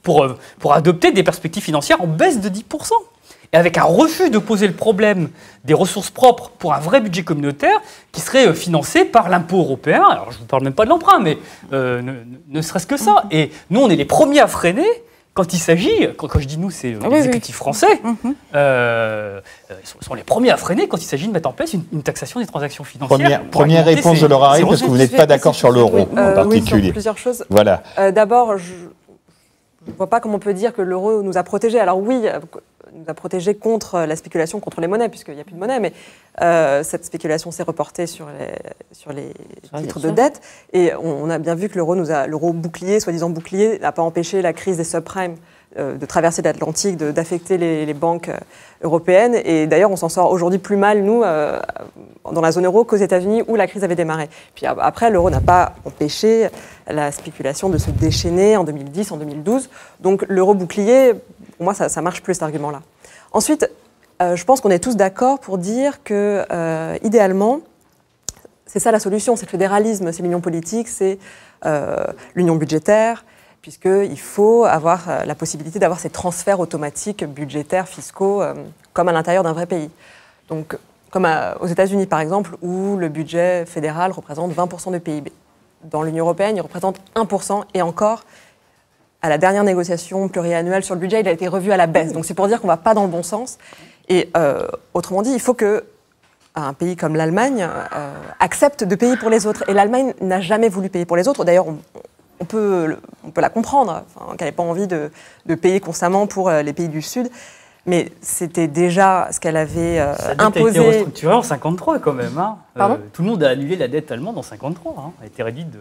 pour adopter des perspectives financières en baisse de 10%. Et avec un refus de poser le problème des ressources propres pour un vrai budget communautaire qui serait financé par l'impôt européen. Alors, je ne vous parle même pas de l'emprunt, mais ne serait-ce que ça. Et nous, on est les premiers à freiner quand il s'agit, quand je dis nous, c'est l'exécutif français, ils sont les premiers à freiner quand il s'agit de mettre en place une taxation des transactions financières. Première réponse de Laura Rey, parce que vous n'êtes pas d'accord sur l'euro en particulier. Oui, sur plusieurs choses. Voilà. D'abord, je ne vois pas comment on peut dire que l'euro nous a protégés. Alors oui, nous a protégés contre la spéculation, contre les monnaies, puisqu'il n'y a plus de monnaie, mais cette spéculation s'est reportée sur les titres de dette. Et on a bien vu que l'euro bouclier, soi-disant bouclier, n'a pas empêché la crise des subprimes de traverser l'Atlantique, d'affecter les banques européennes. Et d'ailleurs, on s'en sort aujourd'hui plus mal, nous, dans la zone euro, qu'aux États-Unis, où la crise avait démarré. Puis après, l'euro n'a pas empêché la spéculation de se déchaîner en 2010, en 2012. Donc l'euro bouclier, pour moi, ça marche plus, cet argument-là. Ensuite, je pense qu'on est tous d'accord pour dire que, idéalement, c'est ça la solution, c'est le fédéralisme, c'est l'union politique, c'est l'union budgétaire, puisqu'il faut avoir la possibilité d'avoir ces transferts automatiques budgétaires, fiscaux, comme à l'intérieur d'un vrai pays. Donc, comme aux États-Unis, par exemple, où le budget fédéral représente 20% du PIB. Dans l'Union européenne, il représente 1%, et encore, à la dernière négociation pluriannuelle sur le budget, il a été revu à la baisse. Donc c'est pour dire qu'on ne va pas dans le bon sens. Et autrement dit, il faut que un pays comme l'Allemagne accepte de payer pour les autres. Et l'Allemagne n'a jamais voulu payer pour les autres. D'ailleurs, on peut la comprendre, qu'elle n'ait pas envie de payer constamment pour les pays du Sud. Mais c'était déjà ce qu'elle avait imposé. Ça a été restructuré en 1953 quand même. Hein. Tout le monde a annulé la dette allemande en 1953. Hein. Elle a été réduite de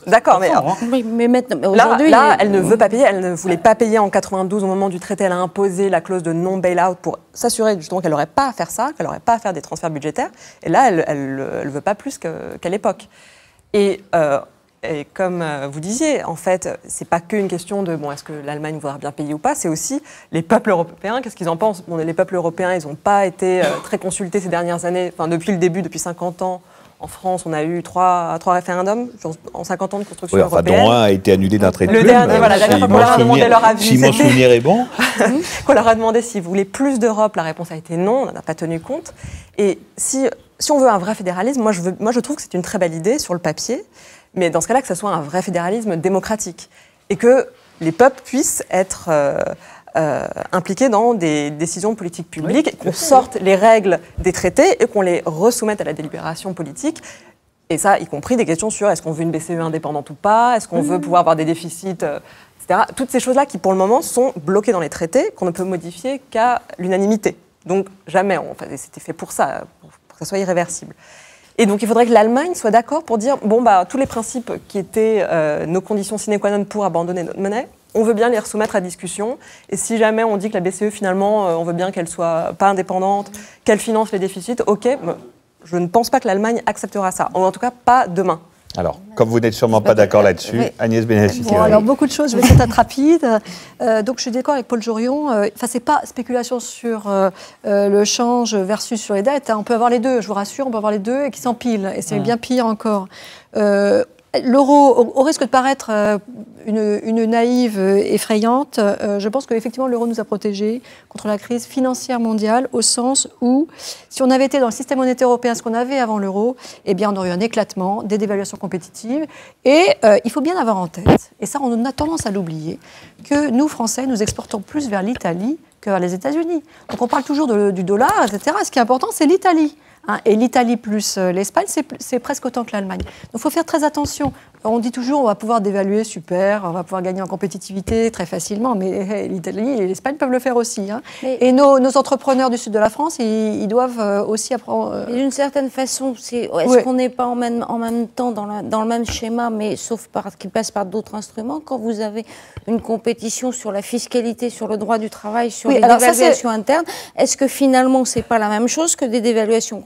D'accord, mais, oui, mais maintenant, aujourd'hui... Là, elle ne veut pas payer. Elle ne voulait pas payer en 92 au moment du traité. Elle a imposé la clause de non-bail-out pour s'assurer justement qu'elle n'aurait pas à faire ça, qu'elle n'aurait pas à faire des transferts budgétaires. Et là, elle ne veut pas plus qu'à l'époque. Et comme vous disiez, en fait, c'est pas qu'une question de est-ce que l'Allemagne voudra bien payer ou pas, c'est aussi les peuples européens, qu'est-ce qu'ils en pensent. Les peuples européens, ils n'ont pas été très consultés ces dernières années, depuis le début, depuis 50 ans. En France, on a eu trois référendums en 50 ans de construction européenne. Dont un a été annulé d'un trait de plume. Le dernier, la dernière fois qu'on leur a demandé leur avis. Si mon souvenir est bon. Qu'on leur a demandé s'ils voulaient plus d'Europe, la réponse a été non, on n'en a pas tenu compte. Et si on veut un vrai fédéralisme, moi je trouve que c'est une très belle idée sur le papier, mais dans ce cas-là, que ce soit un vrai fédéralisme démocratique. Et que les peuples puissent être impliqués dans des décisions politiques publiques, qu'on sorte les règles des traités et qu'on les resoumette à la délibération politique. Et ça, y compris des questions sur est-ce qu'on veut une BCE indépendante ou pas, est-ce qu'on veut pouvoir avoir des déficits, etc. Toutes ces choses-là qui, pour le moment, sont bloquées dans les traités, qu'on ne peut modifier qu'à l'unanimité. Donc jamais, c'était fait pour ça, pour que ça soit irréversible. Et donc, il faudrait que l'Allemagne soit d'accord pour dire, tous les principes qui étaient nos conditions sine qua non pour abandonner notre monnaie, on veut bien les resoumettre à discussion. Et si jamais on dit que la BCE, finalement, on veut bien qu'elle soit pas indépendante, qu'elle finance les déficits, ok, je ne pense pas que l'Allemagne acceptera ça. En tout cas, pas demain. Alors, comme vous n'êtes sûrement pas d'accord là-dessus, Agnès Benassi. Alors, beaucoup de choses, je vais essayer d'être rapide. Donc, je suis d'accord avec Paul Jorion. C'est pas spéculation sur le change versus sur les dettes. On peut avoir les deux, je vous rassure, on peut avoir les deux et qui s'empilent. Et c'est bien pire encore. L'euro, au risque de paraître une naïve effrayante, je pense qu'effectivement l'euro nous a protégés contre la crise financière mondiale, au sens où, si on avait été dans le système monétaire européen, ce qu'on avait avant l'euro, eh bien on aurait eu un éclatement, des dévaluations compétitives. Et il faut bien avoir en tête, et ça on a tendance à l'oublier, que nous, Français, nous exportons plus vers l'Italie que vers les États-Unis. Donc on parle toujours du dollar, etc. Ce qui est important, c'est l'Italie. Et l'Italie plus l'Espagne, c'est presque autant que l'Allemagne. Donc il faut faire très attention. On dit toujours on va pouvoir dévaluer, super, on va pouvoir gagner en compétitivité très facilement, mais l'Italie et l'Espagne peuvent le faire aussi. Et nos entrepreneurs du sud de la France, ils doivent aussi apprendre... D'une certaine façon, est-ce qu'on n'est pas en même temps dans le même schéma, mais sauf qui passe par d'autres instruments, quand vous avez une compétition sur la fiscalité, sur le droit du travail, sur les dévaluations internes, est-ce que finalement c'est pas la même chose que des dévaluations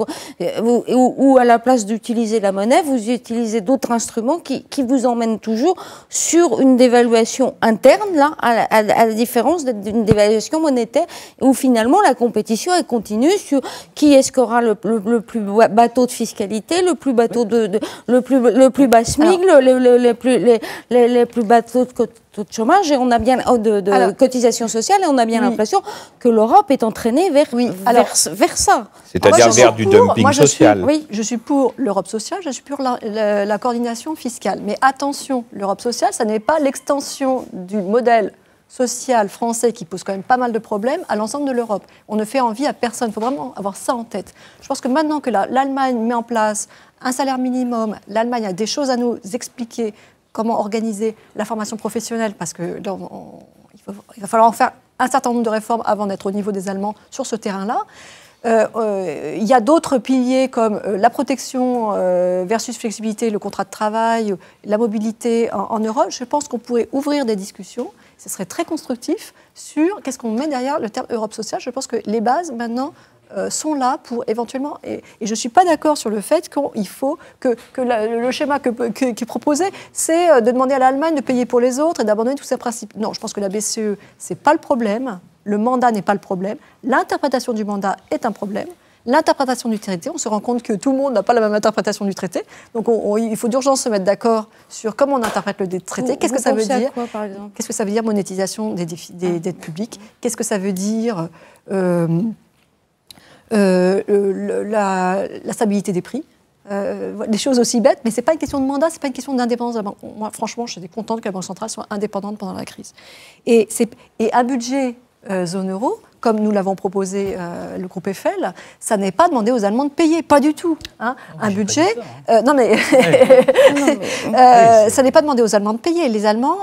ou à la place d'utiliser la monnaie, vous utilisez d'autres instruments qui vous emmènent toujours sur une dévaluation interne, là, à la différence d'une dévaluation monétaire, où finalement la compétition elle continue sur qui est-ce qui aura le plus bas taux de fiscalité, le plus bas taux le plus bas SMIC, les plus bas taux de chômage, et on a bien cotisation sociale, et on a bien l'impression que l'Europe est entraînée vers ça. C'est-à-dire vers du dumping social. Oui, je suis pour l'Europe sociale, je suis pour la coordination fiscale. Mais attention, l'Europe sociale, ça n'est pas l'extension du modèle social français qui pose quand même pas mal de problèmes à l'ensemble de l'Europe. On ne fait envie à personne. Il faut vraiment avoir ça en tête. Je pense que maintenant que l'Allemagne met en place un salaire minimum, l'Allemagne a des choses à nous expliquer, comment organiser la formation professionnelle, parce que là, il va falloir en faire un certain nombre de réformes avant d'être au niveau des Allemands sur ce terrain-là. Il y a d'autres piliers comme la protection versus flexibilité, le contrat de travail, la mobilité en Europe. Je pense qu'on pourrait ouvrir des discussions, ce serait très constructif, sur qu'est-ce qu'on met derrière le terme Europe sociale. Je pense que les bases, maintenant, sont là pour éventuellement... Et je ne suis pas d'accord sur le fait qu'il faut que le schéma qui est proposé, c'est de demander à l'Allemagne de payer pour les autres et d'abandonner tous ces principes. Non, je pense que la BCE, ce n'est pas le problème. Le mandat n'est pas le problème. L'interprétation du mandat est un problème. L'interprétation du traité, on se rend compte que tout le monde n'a pas la même interprétation du traité. Donc il faut d'urgence se mettre d'accord sur comment on interprète le traité. Qu'est-ce que ça veut dire ? Qu'est-ce que ça veut dire monétisation des dettes publiques ? Qu'est-ce que ça veut dire la stabilité des prix, des choses aussi bêtes, mais ce n'est pas une question de mandat, ce n'est pas une question d'indépendance. Moi, franchement, j'étais contente que la Banque centrale soit indépendante pendant la crise. Et un budget zone euro comme nous l'avons proposé le groupe Eiffel, ça n'est pas demander aux Allemands de payer, pas du tout. Hein. Un budget... non mais... ça n'est pas demander aux Allemands de payer. Les Allemands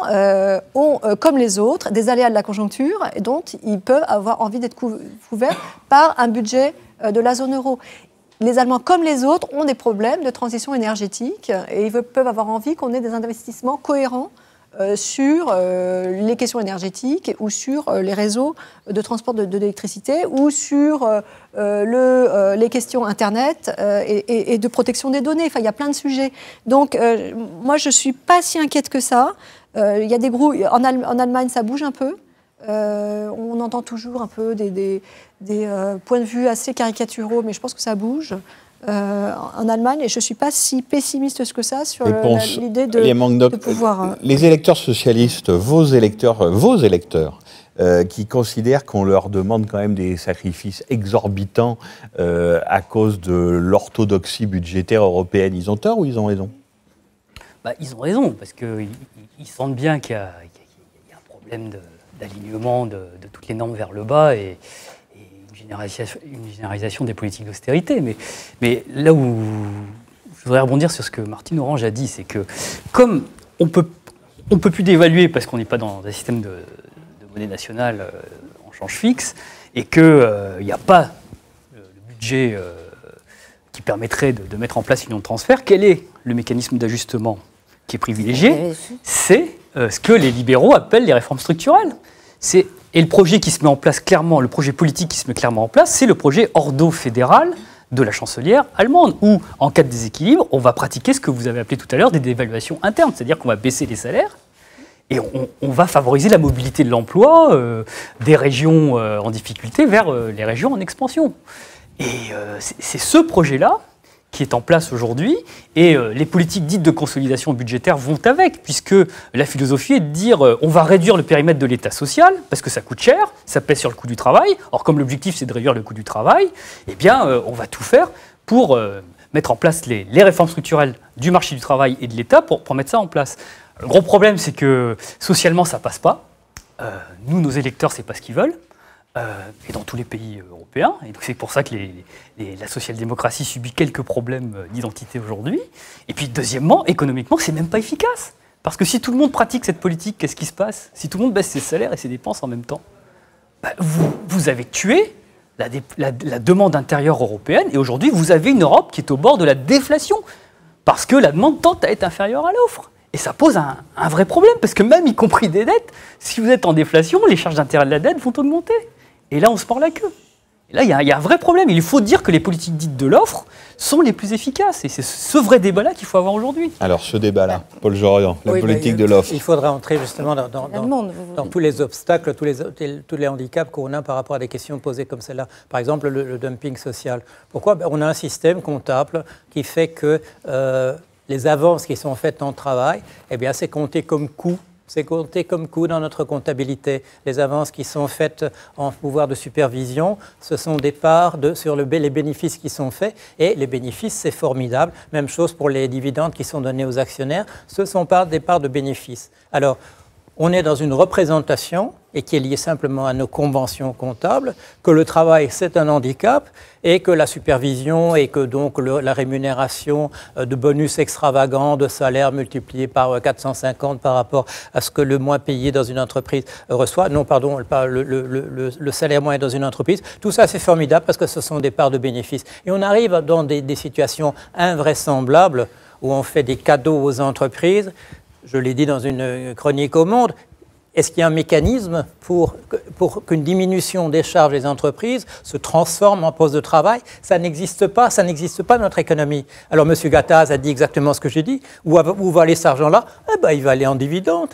ont, comme les autres, des aléas de la conjoncture dont ils peuvent avoir envie d'être couverts par un budget de la zone euro. Les Allemands, comme les autres, ont des problèmes de transition énergétique et ils peuvent avoir envie qu'on ait des investissements cohérents sur les questions énergétiques ou sur les réseaux de transport de l'électricité ou sur les questions Internet et de protection des données. Enfin, il y a plein de sujets. Donc, moi, je ne suis pas si inquiète que ça. Il y a des groupes... En Allemagne, ça bouge un peu. On entend toujours un peu des points de vue assez caricaturaux, mais je pense que ça bouge en Allemagne, et je ne suis pas si pessimiste que ça sur l'idée de pouvoir... Les électeurs socialistes, vos électeurs qui considèrent qu'on leur demande quand même des sacrifices exorbitants à cause de l'orthodoxie budgétaire européenne, ils ont tort ou ils ont raison? Ils ont raison, parce qu'ils sentent bien qu'il y a un problème d'alignement de toutes les normes vers le bas et une généralisation des politiques d'austérité. Mais là où je voudrais rebondir sur ce que Martine Orange a dit, c'est que comme on peut plus dévaluer parce qu'on n'est pas dans un système de monnaie nationale en change fixe, et qu'il n'y a pas le budget qui permettrait de mettre en place une union de transfert, quel est le mécanisme d'ajustement qui est privilégié? C'est ce que les libéraux appellent les réformes structurelles. Et le projet qui se met en place clairement, le projet politique qui se met clairement en place, c'est le projet ordo-fédéral de la chancelière allemande, où, en cas de déséquilibre, on va pratiquer ce que vous avez appelé tout à l'heure des dévaluations internes, c'est-à-dire qu'on va baisser les salaires et on va favoriser la mobilité de l'emploi des régions en difficulté vers les régions en expansion. Et c'est ce projet-là qui est en place aujourd'hui, et les politiques dites de consolidation budgétaire vont avec, puisque la philosophie est de dire on va réduire le périmètre de l'État social, parce que ça coûte cher, ça pèse sur le coût du travail. Or, comme l'objectif c'est de réduire le coût du travail, eh bien, on va tout faire pour mettre en place les réformes structurelles du marché du travail et de l'État pour mettre ça en place. Le gros problème, c'est que socialement, ça passe pas. Nous, nos électeurs, c'est pas ce qu'ils veulent. Et dans tous les pays européens. Et donc c'est pour ça que la social-démocratie subit quelques problèmes d'identité aujourd'hui. Et puis deuxièmement, économiquement, c'est même pas efficace. Parce que si tout le monde pratique cette politique, qu'est-ce qui se passe? Si tout le monde baisse ses salaires et ses dépenses en même temps, vous avez tué la demande intérieure européenne, et aujourd'hui vous avez une Europe qui est au bord de la déflation. Parce que la demande tend à être inférieure à l'offre. Et ça pose un vrai problème, parce que même y compris des dettes, si vous êtes en déflation, les charges d'intérêt de la dette vont augmenter. Et là, on se mord la queue. Et là, il y a un vrai problème. Il faut dire que les politiques dites de l'offre sont les plus efficaces. Et c'est ce vrai débat-là qu'il faut avoir aujourd'hui. Alors, ce débat-là, Paul Jorian, la politique de l'offre. Il faudra entrer justement dans tous les obstacles, tous les handicaps qu'on a par rapport à des questions posées comme celle-là. Par exemple, le dumping social. Pourquoi? On a un système comptable qui fait que les avances qui sont faites en travail, eh bien, c'est compté comme coût. C'est compté comme coût dans notre comptabilité. Les avances qui sont faites en pouvoir de supervision, ce sont des parts sur les bénéfices qui sont faits. Et les bénéfices, c'est formidable. Même chose pour les dividendes qui sont donnés aux actionnaires. Ce sont des parts de bénéfices. Alors, on est dans une représentation, et qui est liée simplement à nos conventions comptables, que le travail, c'est un handicap, et que la supervision, et que donc la rémunération de bonus extravagants, de salaires multipliés par 450 par rapport à ce que le moins payé dans une entreprise reçoit, le salaire moyen dans une entreprise, tout ça c'est formidable parce que ce sont des parts de bénéfices. Et on arrive dans des situations invraisemblables où on fait des cadeaux aux entreprises. Je l'ai dit dans une chronique au Monde, est-ce qu'il y a un mécanisme pour qu'une diminution des charges des entreprises se transforme en poste de travail? Ça n'existe pas dans notre économie. Alors M. Gattaz a dit exactement ce que j'ai dit. Où va aller cet argent-là? Il va aller en dividendes.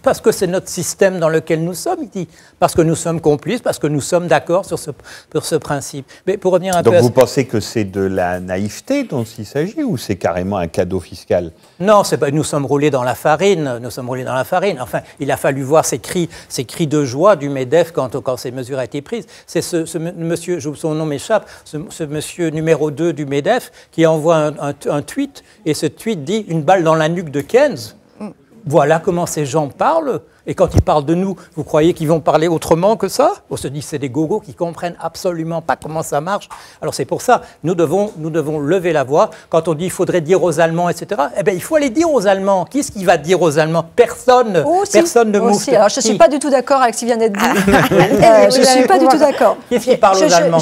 Parce que c'est notre système dans lequel nous sommes, il dit. Parce que nous sommes complices, parce que nous sommes d'accord sur ce principe. Mais pour revenir un peu vous pensez que c'est de la naïveté dont il s'agit, ou c'est carrément un cadeau fiscal? Non, nous sommes roulés dans la farine. Enfin, il a fallu voir ces cris de joie du MEDEF quand ces mesures ont été prises. C'est ce monsieur, son nom m'échappe, ce monsieur numéro 2 du MEDEF qui envoie un tweet, et ce tweet dit « une balle dans la nuque de Keynes ». Voilà comment ces gens parlent. Et quand ils parlent de nous, vous croyez qu'ils vont parler autrement que ça? On se dit c'est des gogos qui comprennent absolument pas comment ça marche. Alors c'est pour ça, nous devons lever la voix. Quand on dit il faudrait dire aux Allemands, etc., eh bien il faut aller dire aux Allemands. Qui est-ce qui va dire aux Allemands? Personne. Personne ne mouffe. Alors je ne suis pas du tout d'accord avec ce qui vient d'être dit. Je ne suis pas du tout d'accord. Qui est-ce qui parle aux Allemands?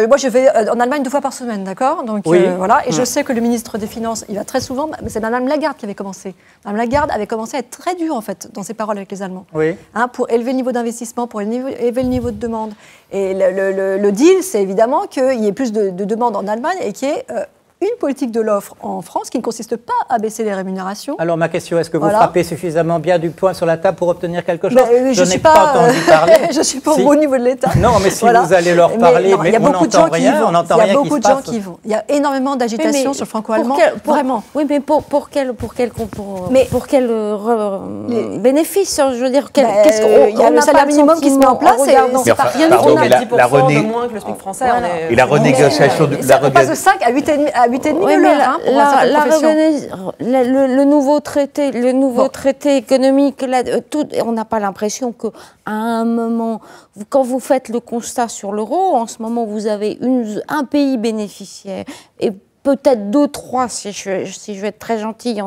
Moi je vais en Allemagne 2 fois par semaine, d'accord? Donc voilà, et je sais que le ministre des Finances, il va très souvent, c'est Mme Lagarde qui avait commencé. Mme Lagarde avait commencé à être très dure en fait dans ses paroles avec les Allemands. Oui. Pour élever le niveau d'investissement, pour élever le niveau de demande. Et le deal, c'est évidemment qu'il y ait plus de demandes en Allemagne et qu'il y ait une politique de l'offre en France qui ne consiste pas à baisser les rémunérations. Alors ma question, est-ce que vous frappez suffisamment bien du poing sur la table pour obtenir quelque chose? Je n'ai pas entendu parler. Je ne suis pas au niveau de l'État. Non, mais si vous allez leur parler, mais on n'entend rien, on n'entend rien qui se passe. Il y a beaucoup de gens qui vont. Il y a énormément d'agitation sur le franco-allemand. Vraiment. Oui, mais pour quel bénéfice? Je veux dire, il y a le salaire minimum qui se met en place. C'est pas rien. On a 10% de moins que le SMIC français. Et la renégociation de ça passe de 5 à 8,5 de l'heure. Le nouveau traité économique, on n'a pas l'impression qu'à un moment, quand vous faites le constat sur l'euro, en ce moment, vous avez un pays bénéficiaire et peut-être 2, 3, si je veux être très gentille,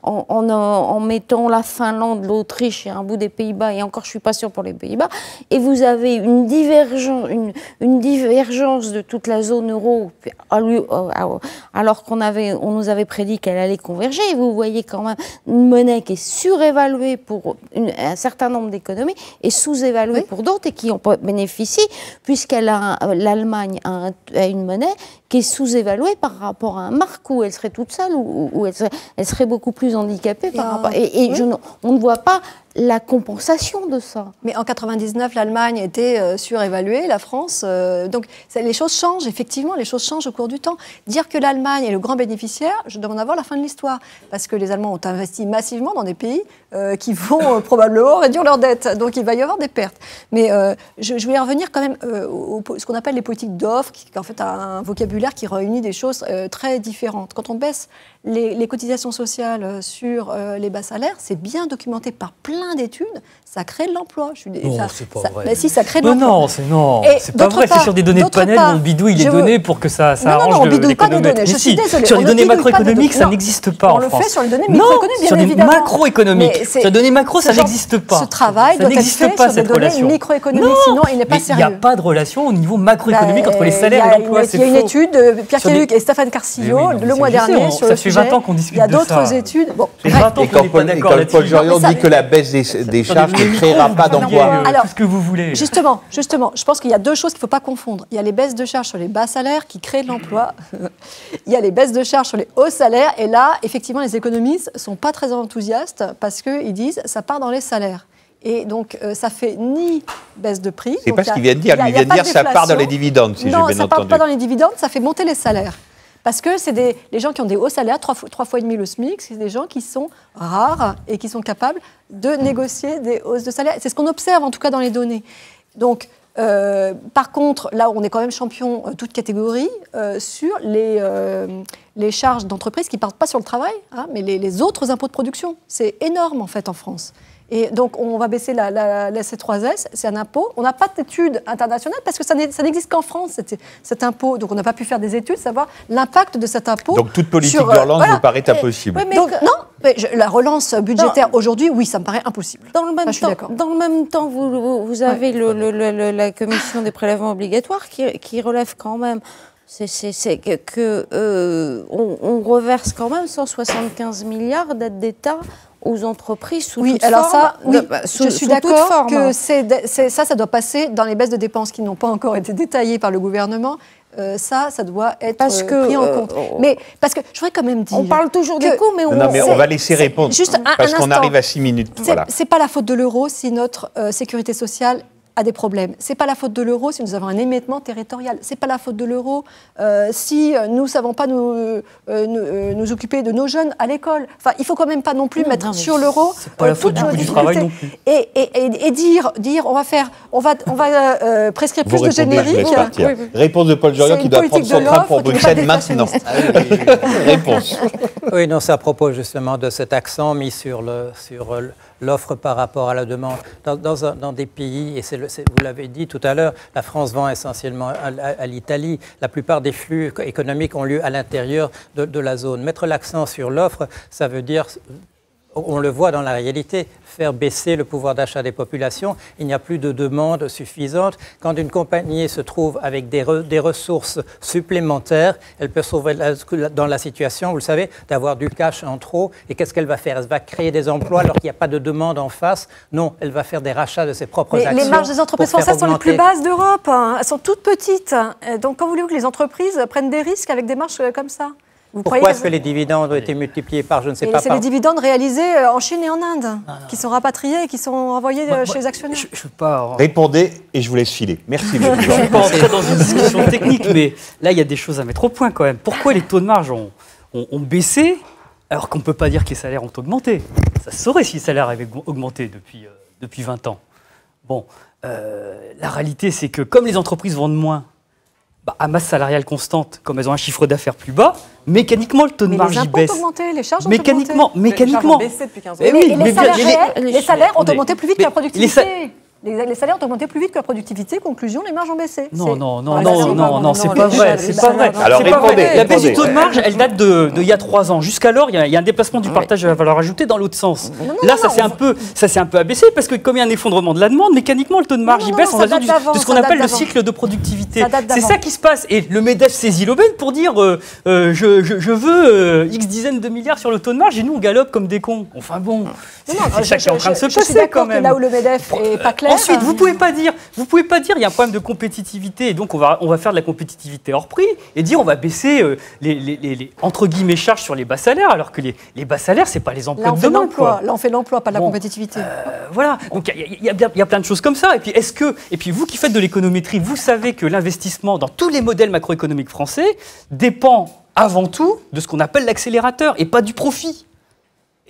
en mettant la Finlande, l'Autriche et un bout des Pays-Bas, et encore je ne suis pas sûre pour les Pays-Bas, et vous avez une divergence de toute la zone euro, alors qu'on nous avait prédit qu'elle allait converger, et vous voyez quand même une monnaie qui est surévaluée pour un certain nombre d'économies, et sous-évaluée pour d'autres, et qui en bénéficient, l'Allemagne a une monnaie qui est sous-évaluée par rapport à un marque où elle serait toute seule, où elle serait beaucoup plus handicapée par rapport. On ne voit pas la compensation de ça. Mais en 99, l'Allemagne était surévaluée, la France. Donc les choses changent, effectivement, les choses changent au cours du temps. Dire que l'Allemagne est le grand bénéficiaire, je demande à voir la fin de l'histoire. Parce que les Allemands ont investi massivement dans des pays qui vont probablement réduire leurs dettes. Donc il va y avoir des pertes. Mais je voulais revenir quand même ce qu'on appelle les politiques d'offres, qui en fait a un vocabulaire qui réunit des choses très différentes. Quand on baisse les cotisations sociales sur les bas salaires, c'est bien documenté par plein d'études, ça crée de l'emploi. Non, c'est pas vrai. Mais si, ça crée de l'emploi. Non, c'est pas vrai. C'est sur des données de panel, on bidouille les données pour que ça arrange on bidouille pas nos données. Je suis désolée. Sur les données macroéconomiques, ça n'existe pas en France. On le fait sur les données microéconomiques, bien évidemment. Sur les macroéconomiques. Sur les données macro, ça n'existe pas. Ce travail doit être fait sur des données microéconomiques, sinon il n'est pas sérieux. Il n'y a pas de relation au niveau macroéconomique entre les salaires et l'emploi. Il y a une étude de Pierre Caluc et Stéphane Carcillo le mois dernier sur le sujet. Ça fait 20 ans qu'on discute de ça. Il y a d'autres études. Et quand Paul Jorion dit que la baisse des charges ne créera pas d'emploi. Alors, tout ce que vous voulez. Justement, je pense qu'il y a deux choses qu'il ne faut pas confondre. Il y a les baisses de charges sur les bas salaires qui créent de l'emploi. Il y a les baisses de charges sur les hauts salaires. Et là, effectivement, les économistes ne sont pas très enthousiastes parce qu'ils disent ça part dans les salaires. Et donc, ça fait ni baisse de prix. C'est pas ce qu'il vient de dire. Lui vient de dire ça part dans les dividendes, si j'ai bien entendu. Non, ça part pas dans les dividendes, ça fait monter les salaires. Parce que c'est les gens qui ont des hauts salaires, 3 fois et demi le SMIC, c'est des gens qui sont rares et qui sont capables de négocier des hausses de salaire. C'est ce qu'on observe en tout cas dans les données. Donc, par contre, là, on est quand même champion toute catégorie sur les charges d'entreprise qui ne partent pas sur le travail, mais les autres impôts de production. C'est énorme en fait en France. Et donc, on va baisser la C3S, c'est un impôt. On n'a pas d'études internationales parce que ça n'existe qu'en France, cet impôt. Donc, on n'a pas pu faire des études, savoir l'impact de cet impôt. Donc, toute politique de relance vous paraît impossible. Donc, non, la relance budgétaire aujourd'hui, oui, ça me paraît impossible. Dans le même temps, vous avez la commission des prélèvements obligatoires qui relève quand même... on reverse quand même 175 milliards d'aides d'État aux entreprises sous toute forme. Je suis d'accord que ça doit passer dans les baisses de dépenses qui n'ont pas encore été détaillées par le gouvernement. Ça doit être pris en compte. Mais parce que je voudrais quand même dire... On parle toujours des coûts, mais on va laisser répondre, parce qu'on arrive à 6 minutes. C'est pas la faute de l'euro si notre sécurité sociale a des problèmes. C'est pas la faute de l'euro si nous avons un émiettement territorial. C'est pas la faute de l'euro si nous ne savons pas nous occuper de nos jeunes à l'école. Enfin, il faut quand même pas non plus mettre sur l'euro toute notre difficulté. Et dire on va prescrire plus de générique. Réponse de Paul Jorion qui doit prendre son train pour Bruxelles maintenant. Réponse. Oui, non, c'est à propos justement de cet accent mis sur l'offre par rapport à la demande. Dans des pays, et vous l'avez dit tout à l'heure, la France vend essentiellement à l'Italie. La plupart des flux économiques ont lieu à l'intérieur de la zone. Mettre l'accent sur l'offre, ça veut dire, on le voit dans la réalité, faire baisser le pouvoir d'achat des populations. Il n'y a plus de demande suffisante. Quand une compagnie se trouve avec des ressources supplémentaires, elle peut se trouver dans la situation, vous le savez, d'avoir du cash en trop. Et qu'est-ce qu'elle va faire? Elle va créer des emplois alors qu'il n'y a pas de demande en face. Non, elle va faire des rachats de ses propres actions. Les marges des entreprises françaises sont les plus basses d'Europe. Elles sont toutes petites. Donc, quand voulez-vous que les entreprises prennent des risques avec des marges comme ça? Pourquoi est-ce que les dividendes ont été multipliés par, je ne sais pas, c'est les dividendes réalisés en Chine et en Inde, qui sont rapatriés et qui sont envoyés chez les actionnaires. Répondez et je vous laisse filer. Merci. Je ne vais pas entrer dans une discussion technique, mais là, il y a des choses à mettre au point quand même. Pourquoi les taux de marge ont baissé alors qu'on ne peut pas dire que les salaires ont augmenté? Ça se saurait si les salaires avaient augmenté depuis 20 ans. Bon, la réalité, c'est que comme les entreprises vendent moins, à masse salariale constante, comme elles ont un chiffre d'affaires plus bas, mécaniquement le taux de marge baisse. Les impôts ont augmenté, les charges ont augmenté. Mécaniquement. Les charges ont baissé depuis 15 ans. Les salaires ont augmenté plus vite que la productivité. Les salaires ont augmenté plus vite que la productivité. Conclusion, les marges ont baissé. Non, c'est pas vrai. C'est pas vrai. Alors répondez. La baisse du taux de marge, elle date de il y a 3 ans. Jusqu'alors, il y a un déplacement du partage de la valeur ajoutée dans l'autre sens. Là, ça s'est un peu abaissé parce que comme il y a un effondrement de la demande, mécaniquement, le taux de marge il baisse en raison de ce qu'on appelle le cycle de productivité. C'est ça qui se passe. Et le MEDEF saisit l'aubaine pour dire je veux X dizaines de milliards sur le taux de marge et nous, on galope comme des cons. Enfin bon, c'est ça qui est en train de se passer quand même. Là où le MEDEF est pas clair. Ensuite, vous pouvez pas dire, il y a un problème de compétitivité et donc on va faire de la compétitivité hors prix et dire on va baisser les entre guillemets charges sur les bas salaires alors que les bas salaires c'est pas les emplois de demain. Là on fait l'emploi, pas de la compétitivité. Voilà, donc il y a plein de choses comme ça et puis vous qui faites de l'économétrie, vous savez que l'investissement dans tous les modèles macroéconomiques français dépend avant tout de ce qu'on appelle l'accélérateur et pas du profit.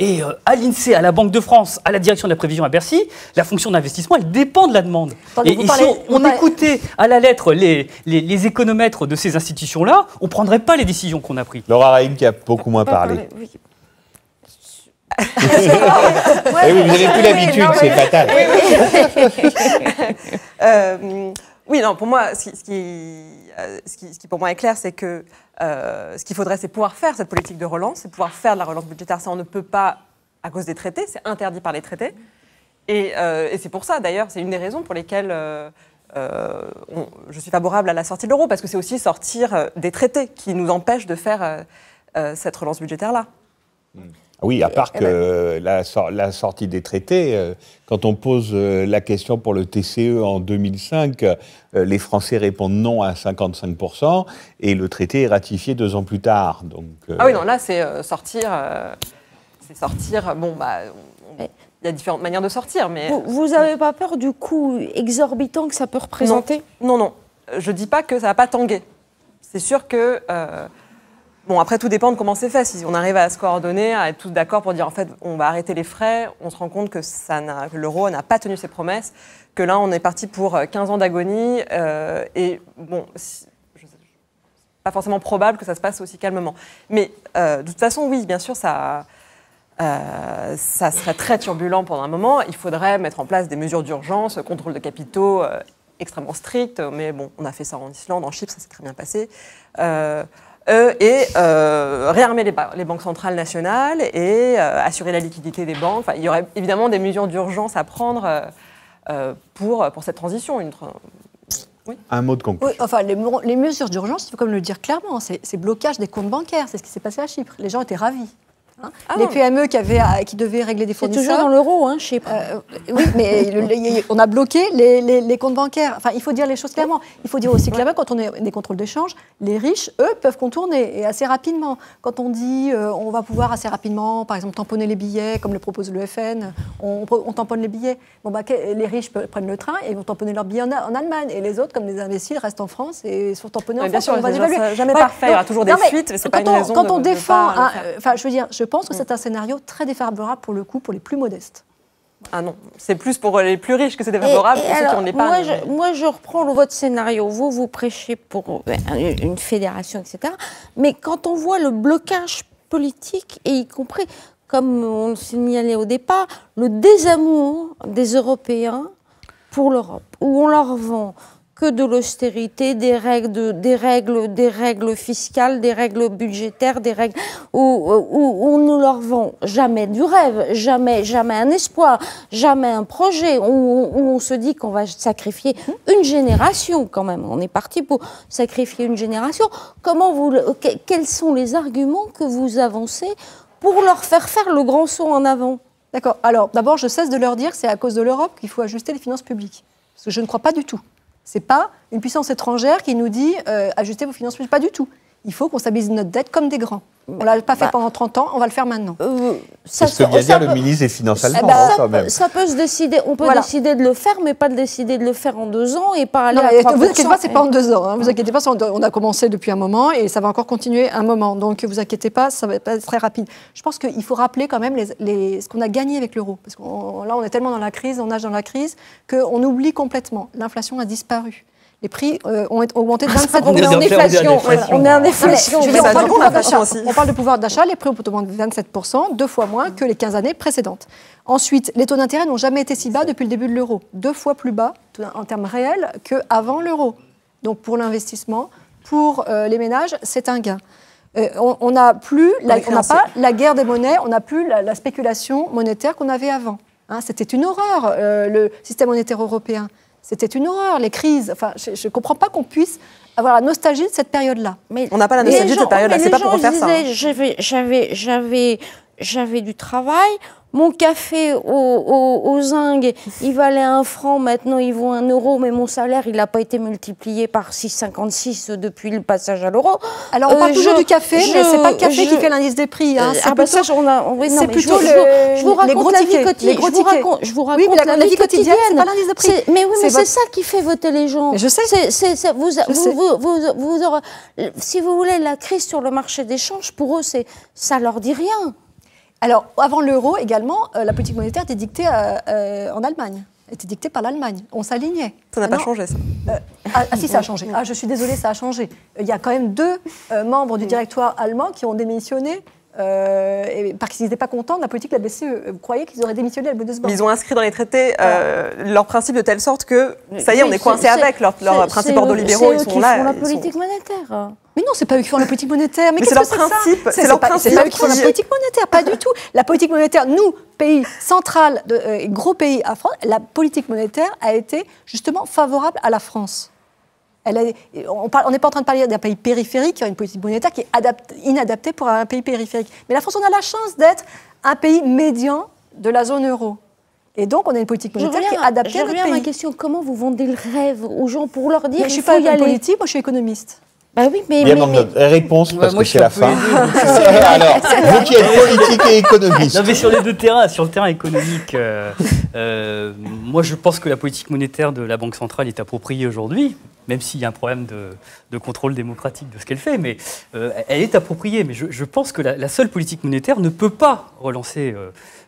Et à l'INSEE, à la Banque de France, à la direction de la prévision à Bercy, la fonction d'investissement, elle dépend de la demande. Et si on écoutait à la lettre les économètres de ces institutions-là, on ne prendrait pas les décisions qu'on a prises. Laura Rahim qui a beaucoup moins parlé. Oui. Vous n'avez plus l'habitude, c'est fatal. Oui, non, pour moi, ce qui pour moi est clair, c'est que ce qu'il faudrait, c'est pouvoir faire cette politique de relance, c'est pouvoir faire de la relance budgétaire. Ça, on ne peut pas à cause des traités, c'est interdit par les traités. Et c'est pour ça, d'ailleurs, c'est une des raisons pour lesquelles je suis favorable à la sortie de l'euro, parce que c'est aussi sortir des traités qui nous empêchent de faire cette relance budgétaire-là. Oui, à part que la sortie des traités, quand on pose la question pour le TCE en 2005, les Français répondent non à 55% et le traité est ratifié 2 ans plus tard. Donc, Ah oui, non, là, c'est sortir. Bon, il y a différentes manières de sortir, mais... Vous n'avez pas peur du coût exorbitant que ça peut représenter? Non. Je ne dis pas que ça ne va pas tanguer. C'est sûr que... Bon, après, tout dépend de comment c'est fait. Si on arrive à se coordonner, à être tous d'accord pour dire, en fait, on va arrêter les frais, on se rend compte que l'euro n'a pas tenu ses promesses, que là, on est parti pour 15 ans d'agonie, et bon, pas forcément probable que ça se passe aussi calmement. Mais de toute façon, oui, bien sûr, ça serait très turbulent pendant un moment. Il faudrait mettre en place des mesures d'urgence, contrôle de capitaux extrêmement strict, mais bon, on a fait ça en Islande, en Chypre, ça s'est très bien passé. Réarmer les banques centrales nationales et assurer la liquidité des banques. Enfin, il y aurait évidemment des mesures d'urgence à prendre pour cette transition. Oui. Un mot de conclusion. Oui, enfin, les mesures d'urgence, il faut comme le dire clairement, c'est blocage des comptes bancaires. C'est ce qui s'est passé à Chypre. Les gens étaient ravis. Les PME qui devaient régler des fournisseurs. C'est toujours dans l'euro, Chypre. Oui, mais on a bloqué les comptes bancaires. Enfin, il faut dire les choses clairement. Il faut dire aussi clairement, quand on a des contrôles d'échange, les riches, eux, peuvent contourner, et assez rapidement. Quand on dit on va pouvoir assez rapidement, par exemple, tamponner les billets, comme le propose le FN, on tamponne les billets. Bon, les riches prennent le train et vont tamponner leurs billets en Allemagne. Et les autres, comme des imbéciles, restent en France et sont tamponnés en France. Bien sûr, on va dévaluer. Jamais parfait, il y aura toujours des fuites, mais c'est pas une raison quand on de défend... pas Enfin, je veux dire, je pense que c'est un scénario très défavorable pour le coup, pour les plus modestes. Ah non, c'est plus pour les plus riches que c'est défavorable pour ceux qui ont l'épargne. Moi, je reprends votre scénario. Vous prêchez pour une fédération, etc. Mais quand on voit le blocage politique, et y compris comme on le signalait au départ, le désamour des Européens pour l'Europe, où on leur vend que de l'austérité, des règles fiscales, des règles budgétaires, des règles où on ne leur vend jamais du rêve, jamais un espoir, jamais un projet, où on se dit qu'on va sacrifier une génération quand même. On est parti pour sacrifier une génération. Quels sont les arguments que vous avancez pour leur faire le grand saut en avant? D'accord. Alors, d'abord, je cesse de leur dire que c'est à cause de l'Europe qu'il faut ajuster les finances publiques. Parce que je ne crois pas du tout. Ce n'est pas une puissance étrangère qui nous dit ajustez vos finances publiques. Pas du tout. Il faut qu'on stabilise notre dette comme des grands. On ne l'a pas fait pendant 30 ans, on va le faire maintenant. C'est ce que vient dire le ministre des Finances allemand, quand même. Ça peut se décider, on peut décider de le faire, mais pas de décider de le faire en 2 ans et pas aller à 3%. Ne vous inquiétez pas, ce n'est pas en 2 ans. Hein. Vous inquiétez pas, on a commencé depuis un moment et ça va encore continuer un moment. Donc, ne vous inquiétez pas, ça va pas être très rapide. Je pense qu'il faut rappeler quand même ce qu'on a gagné avec l'euro. Parce que là, on est tellement dans la crise, on nage dans la crise, qu'on oublie complètement. L'inflation a disparu. Les prix ont augmenté de 27%. On est en inflation. On est en inflation. On parle de pouvoir d'achat. Les prix ont augmenté de 27%, 2 fois moins que les 15 années précédentes. Ensuite, les taux d'intérêt n'ont jamais été si bas depuis le début de l'euro. 2 fois plus bas en termes réels qu'avant l'euro. Donc pour l'investissement, pour les ménages, c'est un gain. On n'a pas la guerre des monnaies, on n'a plus la spéculation monétaire qu'on avait avant. Hein, c'était une horreur, le système monétaire européen. C'était une horreur, les crises. Enfin, je ne comprends pas qu'on puisse avoir la nostalgie de cette période-là. Mais on n'a pas la nostalgie de cette période-là, c'est pas pour refaire ça. J'avais du travail. Mon café au zinc, il valait 1 franc, maintenant il vaut 1 euro, mais mon salaire, il n'a pas été multiplié par 6,56 depuis le passage à l'euro. Alors on parle toujours du café, mais ce n'est pas le café qui fait l'indice des prix. Hein. C'est plutôt je vous raconte la vie quotidienne. Je vous raconte la vie quotidienne. C'est pas l'indice de prix. Mais oui, mais c'est ça qui fait voter les gens. Mais je sais. Si vous voulez, la crise sur le marché des changes, pour eux, ça leur dit rien. Alors, avant l'euro également, la politique monétaire était dictée en Allemagne. Elle était dictée par l'Allemagne. On s'alignait. Ça n'a pas changé, ça. Si, ça a changé. Je suis désolée, ça a changé. Il y a quand même 2 membres du directoire allemand qui ont démissionné parce qu'ils n'étaient pas contents de la politique de la BCE. Vous croyez qu'ils auraient démissionné à la Bundesbank? Ils ont inscrit dans les traités leurs principes de telle sorte que, ça y est, on est coincé avec leurs principes ordolibéraux. Ils sont là. Ils font la politique monétaire. Mais non, c'est pas eux qui font la politique monétaire. Mais c'est leur principe. C'est leur principe. C'est pas eux qui font la politique monétaire, pas du tout. La politique monétaire, nous, pays central, gros pays à France, la politique monétaire a été justement favorable à la France. On n'est pas en train de parler d'un pays périphérique qui a une politique monétaire qui est inadaptée pour un pays périphérique. Mais la France, on a la chance d'être un pays médian de la zone euro. Et donc, on a une politique monétaire qui est adaptée à notre pays. Je reviens à ma question. Comment vous vendez le rêve aux gens pour leur dire qu'il faut y aller? Je ne suis pas politique, moi je suis économiste. Bah oui, mais réponse, parce que c'est la fin. Alors, vous qui êtes politique et économiste. Non, mais sur les 2 terrains, sur le terrain économique, moi je pense que la politique monétaire de la Banque centrale est appropriée aujourd'hui, même s'il y a un problème de contrôle démocratique de ce qu'elle fait, mais elle est appropriée. Mais je pense que la seule politique monétaire ne peut pas relancer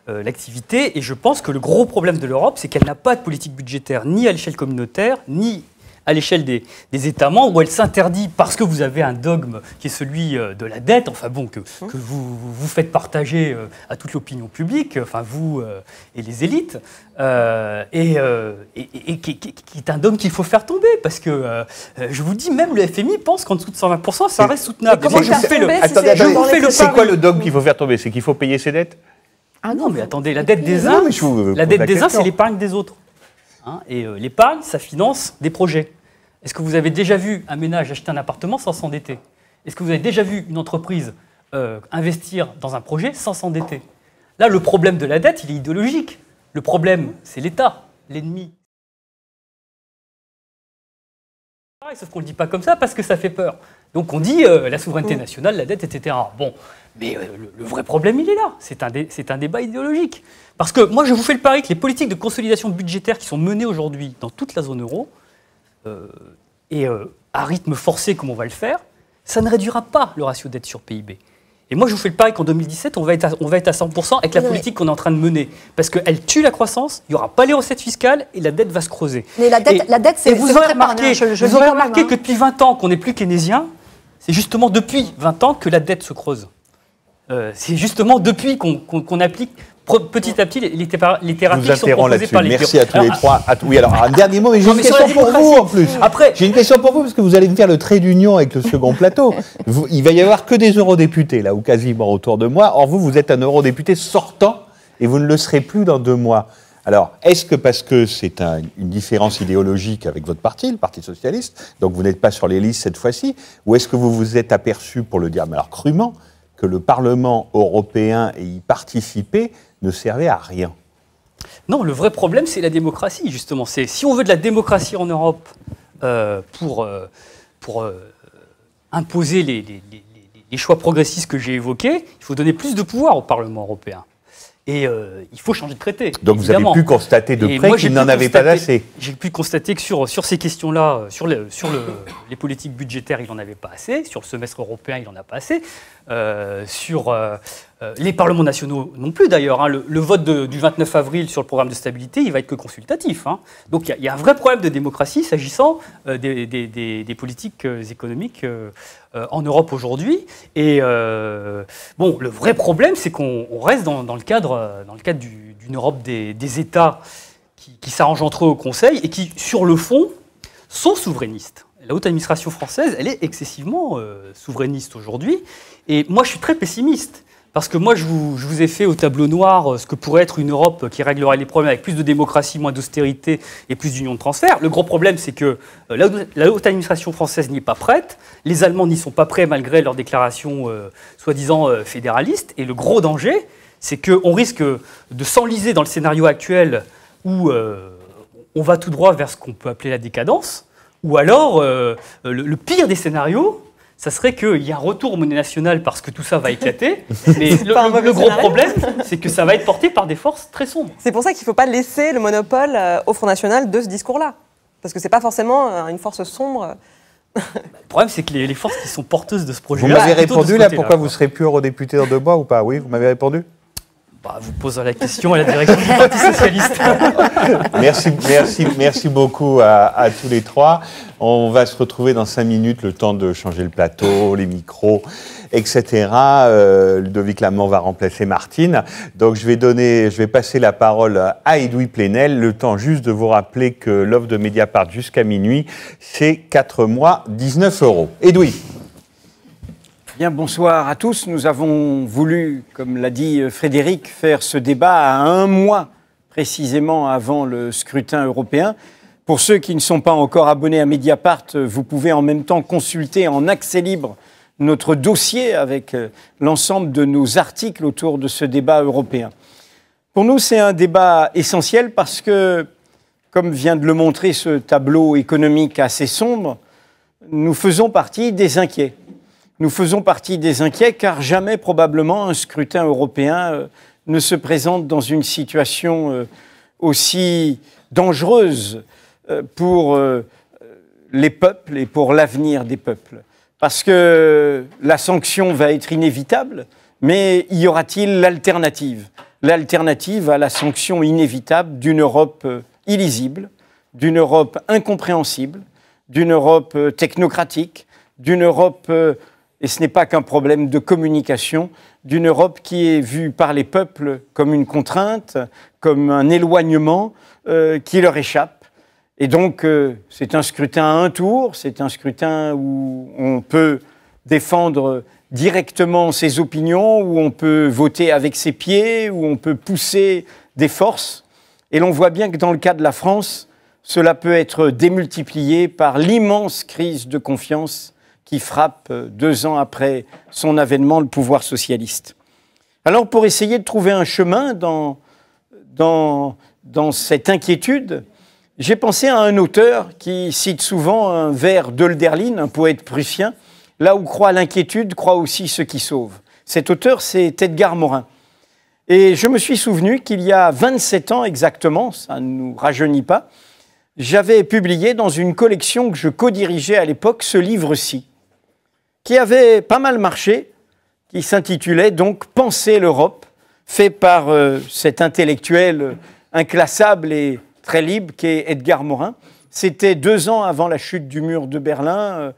l'activité, et je pense que le gros problème de l'Europe, c'est qu'elle n'a pas de politique budgétaire ni à l'échelle communautaire, ni à l'échelle des États membres, où elle s'interdit, parce que vous avez un dogme qui est celui de la dette, enfin bon, que vous faites partager à toute l'opinion publique, enfin vous et les élites, et qui est un dogme qu'il faut faire tomber, parce que je vous dis, même le FMI pense qu'en dessous de 120%, ça reste soutenable. C'est quoi le dogme qu'il faut faire tomber? C'est qu'il faut payer ses dettes? Ah non, mais attendez, la dette des uns, c'est l'épargne des autres. Hein, et l'épargne, ça finance des projets. Est-ce que vous avez déjà vu un ménage acheter un appartement sans s'endetter? Est-ce que vous avez déjà vu une entreprise investir dans un projet sans s'endetter? Là, le problème de la dette, il est idéologique. Le problème, c'est l'État, l'ennemi. Sauf qu'on ne le dit pas comme ça parce que ça fait peur. Donc on dit la souveraineté nationale, la dette, etc. Bon, mais le vrai problème, il est là. C'est un débat idéologique. Parce que moi, je vous fais le pari que les politiques de consolidation budgétaire qui sont menées aujourd'hui dans toute la zone euro, et à rythme forcé comme on va le faire, ça ne réduira pas le ratio dette sur PIB. Et moi, je vous fais le pari qu'en 2017, on va être à 100% avec la politique qu'on est en train de mener. Parce qu'elle tue la croissance, il n'y aura pas les recettes fiscales et la dette va se creuser. Mais la dette, c'est vous aurez remarqué que depuis 20 ans qu'on n'est plus keynésien, c'est justement depuis 20 ans que la dette se creuse. c'est justement depuis qu'on applique petit à petit les thérapies qui sont proposées par les Merci à tous les trois. Oui, alors un dernier mot, mais j'ai Non, une mais sur question la pour vous en plus. Après, J'ai une question pour vous, parce que vous allez me faire le trait d'union avec le second plateau. Il va y avoir que des eurodéputés, là, ou quasiment autour de moi. Or, vous êtes un eurodéputé sortant, et vous ne le serez plus dans 2 mois. Alors, est-ce que parce que c'est une différence idéologique avec votre parti, le Parti Socialiste, donc vous n'êtes pas sur les listes cette fois-ci, ou est-ce que vous vous êtes aperçu, pour le dire, mais alors crûment, que le Parlement européen et y participer ne servait à rien? non, le vrai problème, c'est la démocratie, justement. Si on veut de la démocratie en Europe pour imposer les choix progressistes que j'ai évoqués, il faut donner plus de pouvoir au Parlement européen. Et il faut changer de traité. Donc évidemment. vous avez pu constater de près qu'il n'en avait pas assez. J'ai pu constater que sur ces questions-là, sur les politiques budgétaires, il n'en avait pas assez. Sur le semestre européen, il n'en a pas assez. Sur les parlements nationaux non plus, d'ailleurs. Hein. Le vote du 29 avril sur le programme de stabilité, il va être que consultatif. Hein. Donc il y a un vrai problème de démocratie s'agissant des politiques économiques en Europe aujourd'hui. Et bon, le vrai problème, c'est qu'on reste dans le cadre d'une Europe des États qui s'arrangent entre eux au Conseil et qui, sur le fond, sont souverainistes. La haute administration française, elle est excessivement souverainiste aujourd'hui. Et moi, je suis très pessimiste. Parce que moi, je vous ai fait au tableau noir ce que pourrait être une Europe qui réglerait les problèmes avec plus de démocratie, moins d'austérité et plus d'union de transfert. Le gros problème, c'est que la haute administration française n'y est pas prête. Les Allemands n'y sont pas prêts malgré leurs déclarations soi-disant fédéralistes. Et le gros danger, c'est qu'on risque de s'enliser dans le scénario actuel où on va tout droit vers ce qu'on peut appeler la décadence. Ou alors, le pire des scénarios, ça serait qu'il y a un retour aux monnaies nationales parce que tout ça va éclater. Mais le gros problème, c'est que ça va être porté par des forces très sombres. C'est pour ça qu'il ne faut pas laisser le monopole au Front National de ce discours-là. Parce que ce n'est pas forcément une force sombre. Le problème, c'est que les forces qui sont porteuses de ce projet-là... Vous m'avez répondu là, pourquoi vous ne serez plus eurodéputé dans 2 mois ou pas? Oui, vous m'avez répondu? Vous posez la question à la direction du Parti Socialiste. Merci beaucoup à tous les trois. On va se retrouver dans 5 minutes, le temps de changer le plateau, les micros, etc. Ludovic Lamont va remplacer Martine. Donc je vais passer la parole à Edoui Plenel. Le temps juste de vous rappeler que l'offre de Mediapart jusqu'à minuit, c'est 4 mois, 19 €. Edoui. Bien, bonsoir à tous. Nous avons voulu, comme l'a dit Frédéric, faire ce débat à 1 mois précisément avant le scrutin européen. Pour ceux qui ne sont pas encore abonnés à Mediapart, vous pouvez en même temps consulter en accès libre notre dossier avec l'ensemble de nos articles autour de ce débat européen. Pour nous, c'est un débat essentiel parce que, comme vient de le montrer ce tableau économique assez sombre, nous faisons partie des inquiets. Nous faisons partie des inquiets car jamais probablement un scrutin européen ne se présente dans une situation aussi dangereuse pour les peuples et pour l'avenir des peuples. Parce que la sanction va être inévitable, mais y aura-t-il l'alternative? L'alternative à la sanction inévitable d'une Europe illisible, d'une Europe incompréhensible, d'une Europe technocratique, d'une Europe... et ce n'est pas qu'un problème de communication, d'une Europe qui est vue par les peuples comme une contrainte, comme un éloignement qui leur échappe. Et donc, c'est un scrutin à un tour, c'est un scrutin où on peut défendre directement ses opinions, où on peut voter avec ses pieds, où on peut pousser des forces. Et l'on voit bien que dans le cas de la France, cela peut être démultiplié par l'immense crise de confiance qui frappe 2 ans après son avènement le pouvoir socialiste. Alors, pour essayer de trouver un chemin dans cette inquiétude, j'ai pensé à un auteur qui cite souvent un vers d'Hölderlin, un poète prussien. Là où croit l'inquiétude, croit aussi ce qui sauve. Cet auteur, c'est Edgar Morin. Et je me suis souvenu qu'il y a 27 ans exactement, ça ne nous rajeunit pas, j'avais publié dans une collection que je co-dirigeais à l'époque ce livre-ci, qui avait pas mal marché, qui s'intitulait donc « Penser l'Europe », fait par cet intellectuel inclassable et très libre qu'est Edgar Morin. C'était 2 ans avant la chute du mur de Berlin,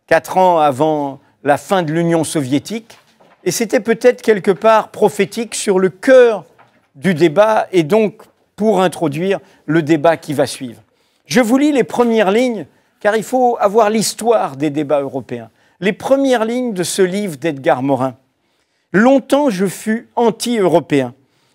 4 ans avant la fin de l'Union soviétique. et c'était peut-être quelque part prophétique sur le cœur du débat et donc pour introduire le débat qui va suivre. Je vous lis les premières lignes, car il faut avoir l'histoire des débats européens. Les premières lignes de ce livre d'Edgar Morin. « Longtemps je fus anti-européen.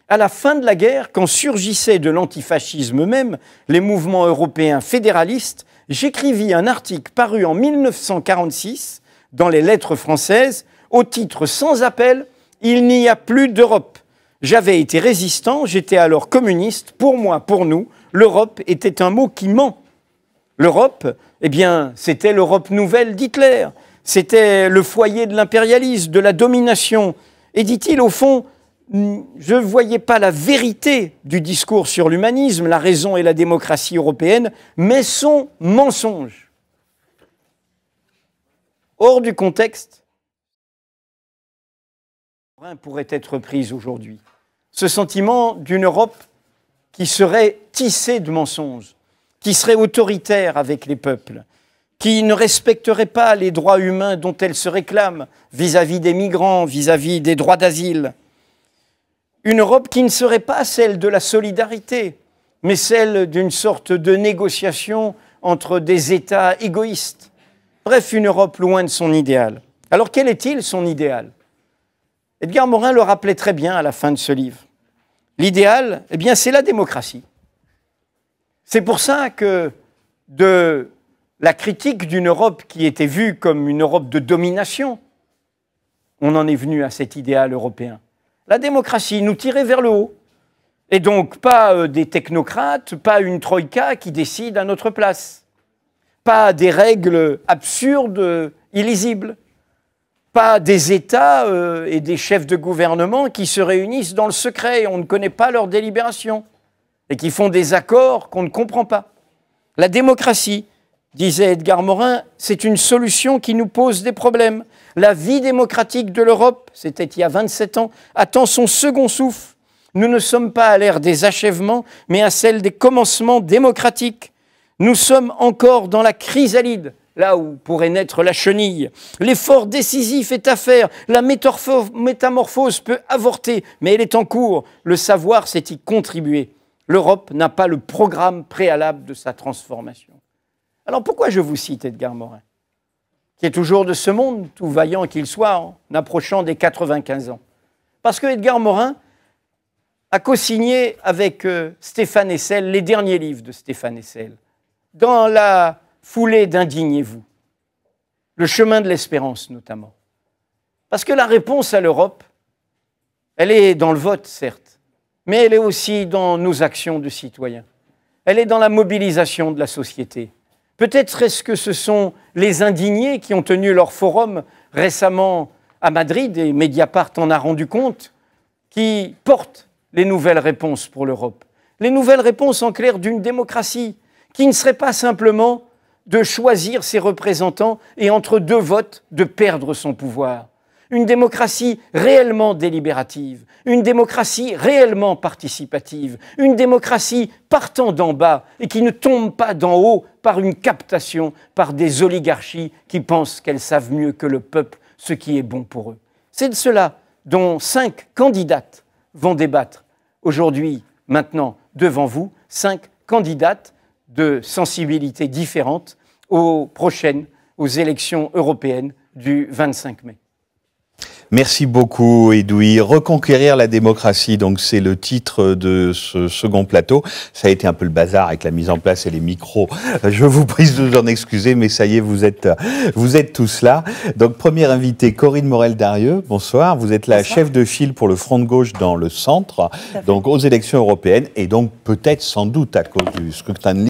À la fin de la guerre, quand surgissaient de l'antifascisme même les mouvements européens fédéralistes, j'écrivis un article paru en 1946 dans les Lettres françaises, au titre sans appel « Il n'y a plus d'Europe ». J'avais été résistant, j'étais alors communiste. Pour moi, pour nous, l'Europe était un mot qui ment. L'Europe, eh bien, c'était l'Europe nouvelle d'Hitler. C'était le foyer de l'impérialisme, de la domination. Et dit-il, au fond, je ne voyais pas la vérité du discours sur l'humanisme, la raison et la démocratie européenne, mais son mensonge. Hors du contexte, pourrait être prise aujourd'hui. Ce sentiment d'une Europe qui serait tissée de mensonges, qui serait autoritaire avec les peuples, qui ne respecterait pas les droits humains dont elle se réclame vis-à-vis des migrants, vis-à-vis des droits d'asile. Une Europe qui ne serait pas celle de la solidarité, mais celle d'une sorte de négociation entre des États égoïstes. Bref, une Europe loin de son idéal. Alors quel est-il son idéal ? Edgar Morin le rappelait très bien à la fin de ce livre. L'idéal, eh bien, c'est la démocratie. C'est pour ça que de la critique d'une Europe qui était vue comme une Europe de domination, on en est venu à cet idéal européen. La démocratie nous tirait vers le haut. Et donc, pas des technocrates, pas une troïka qui décide à notre place. Pas des règles absurdes, illisibles. Pas des États et des chefs de gouvernement qui se réunissent dans le secret et on ne connaît pas leurs délibérations et qui font des accords qu'on ne comprend pas. La démocratie, disait Edgar Morin, c'est une solution qui nous pose des problèmes. La vie démocratique de l'Europe, c'était il y a 27 ans, attend son second souffle. Nous ne sommes pas à l'ère des achèvements, mais à celle des commencements démocratiques. Nous sommes encore dans la chrysalide, là où pourrait naître la chenille. L'effort décisif est à faire. La métamorphose peut avorter, mais elle est en cours. Le savoir, c'est y contribuer. L'Europe n'a pas le programme préalable de sa transformation. Alors pourquoi je vous cite Edgar Morin, qui est toujours de ce monde, tout vaillant qu'il soit, en approchant des 95 ans? Parce que Edgar Morin a co-signé avec Stéphane Hessel les derniers livres de Stéphane Hessel. Dans la foulée d'Indignez-vous, le chemin de l'espérance notamment. Parce que la réponse à l'Europe, elle est dans le vote, certes, mais elle est aussi dans nos actions de citoyens. Elle est dans la mobilisation de la société. Peut-être est-ce que ce sont les indignés qui ont tenu leur forum récemment à Madrid, et Mediapart en a rendu compte, qui portent les nouvelles réponses pour l'Europe. Les nouvelles réponses en clair d'une démocratie qui ne serait pas simplement de choisir ses représentants et entre deux votes de perdre son pouvoir. Une démocratie réellement délibérative, une démocratie réellement participative, une démocratie partant d'en bas et qui ne tombe pas d'en haut par une captation, par des oligarchies qui pensent qu'elles savent mieux que le peuple ce qui est bon pour eux. C'est de cela dont 5 candidates vont débattre aujourd'hui, maintenant, devant vous, 5 candidates de sensibilités différentes aux élections européennes du 25 mai. Merci beaucoup, Edoui. Reconquérir la démocratie, donc c'est le titre de ce second plateau. Ça a été un peu le bazar avec la mise en place et les micros. Je vous prie de vous en excuser, mais ça y est, vous êtes tous là. Donc, première invitée, Corinne Morel-Darieux. Bonsoir. Vous êtes la chef de file pour le Front de gauche dans le centre, donc aux élections européennes, et donc peut-être, sans doute, à cause du scrutin de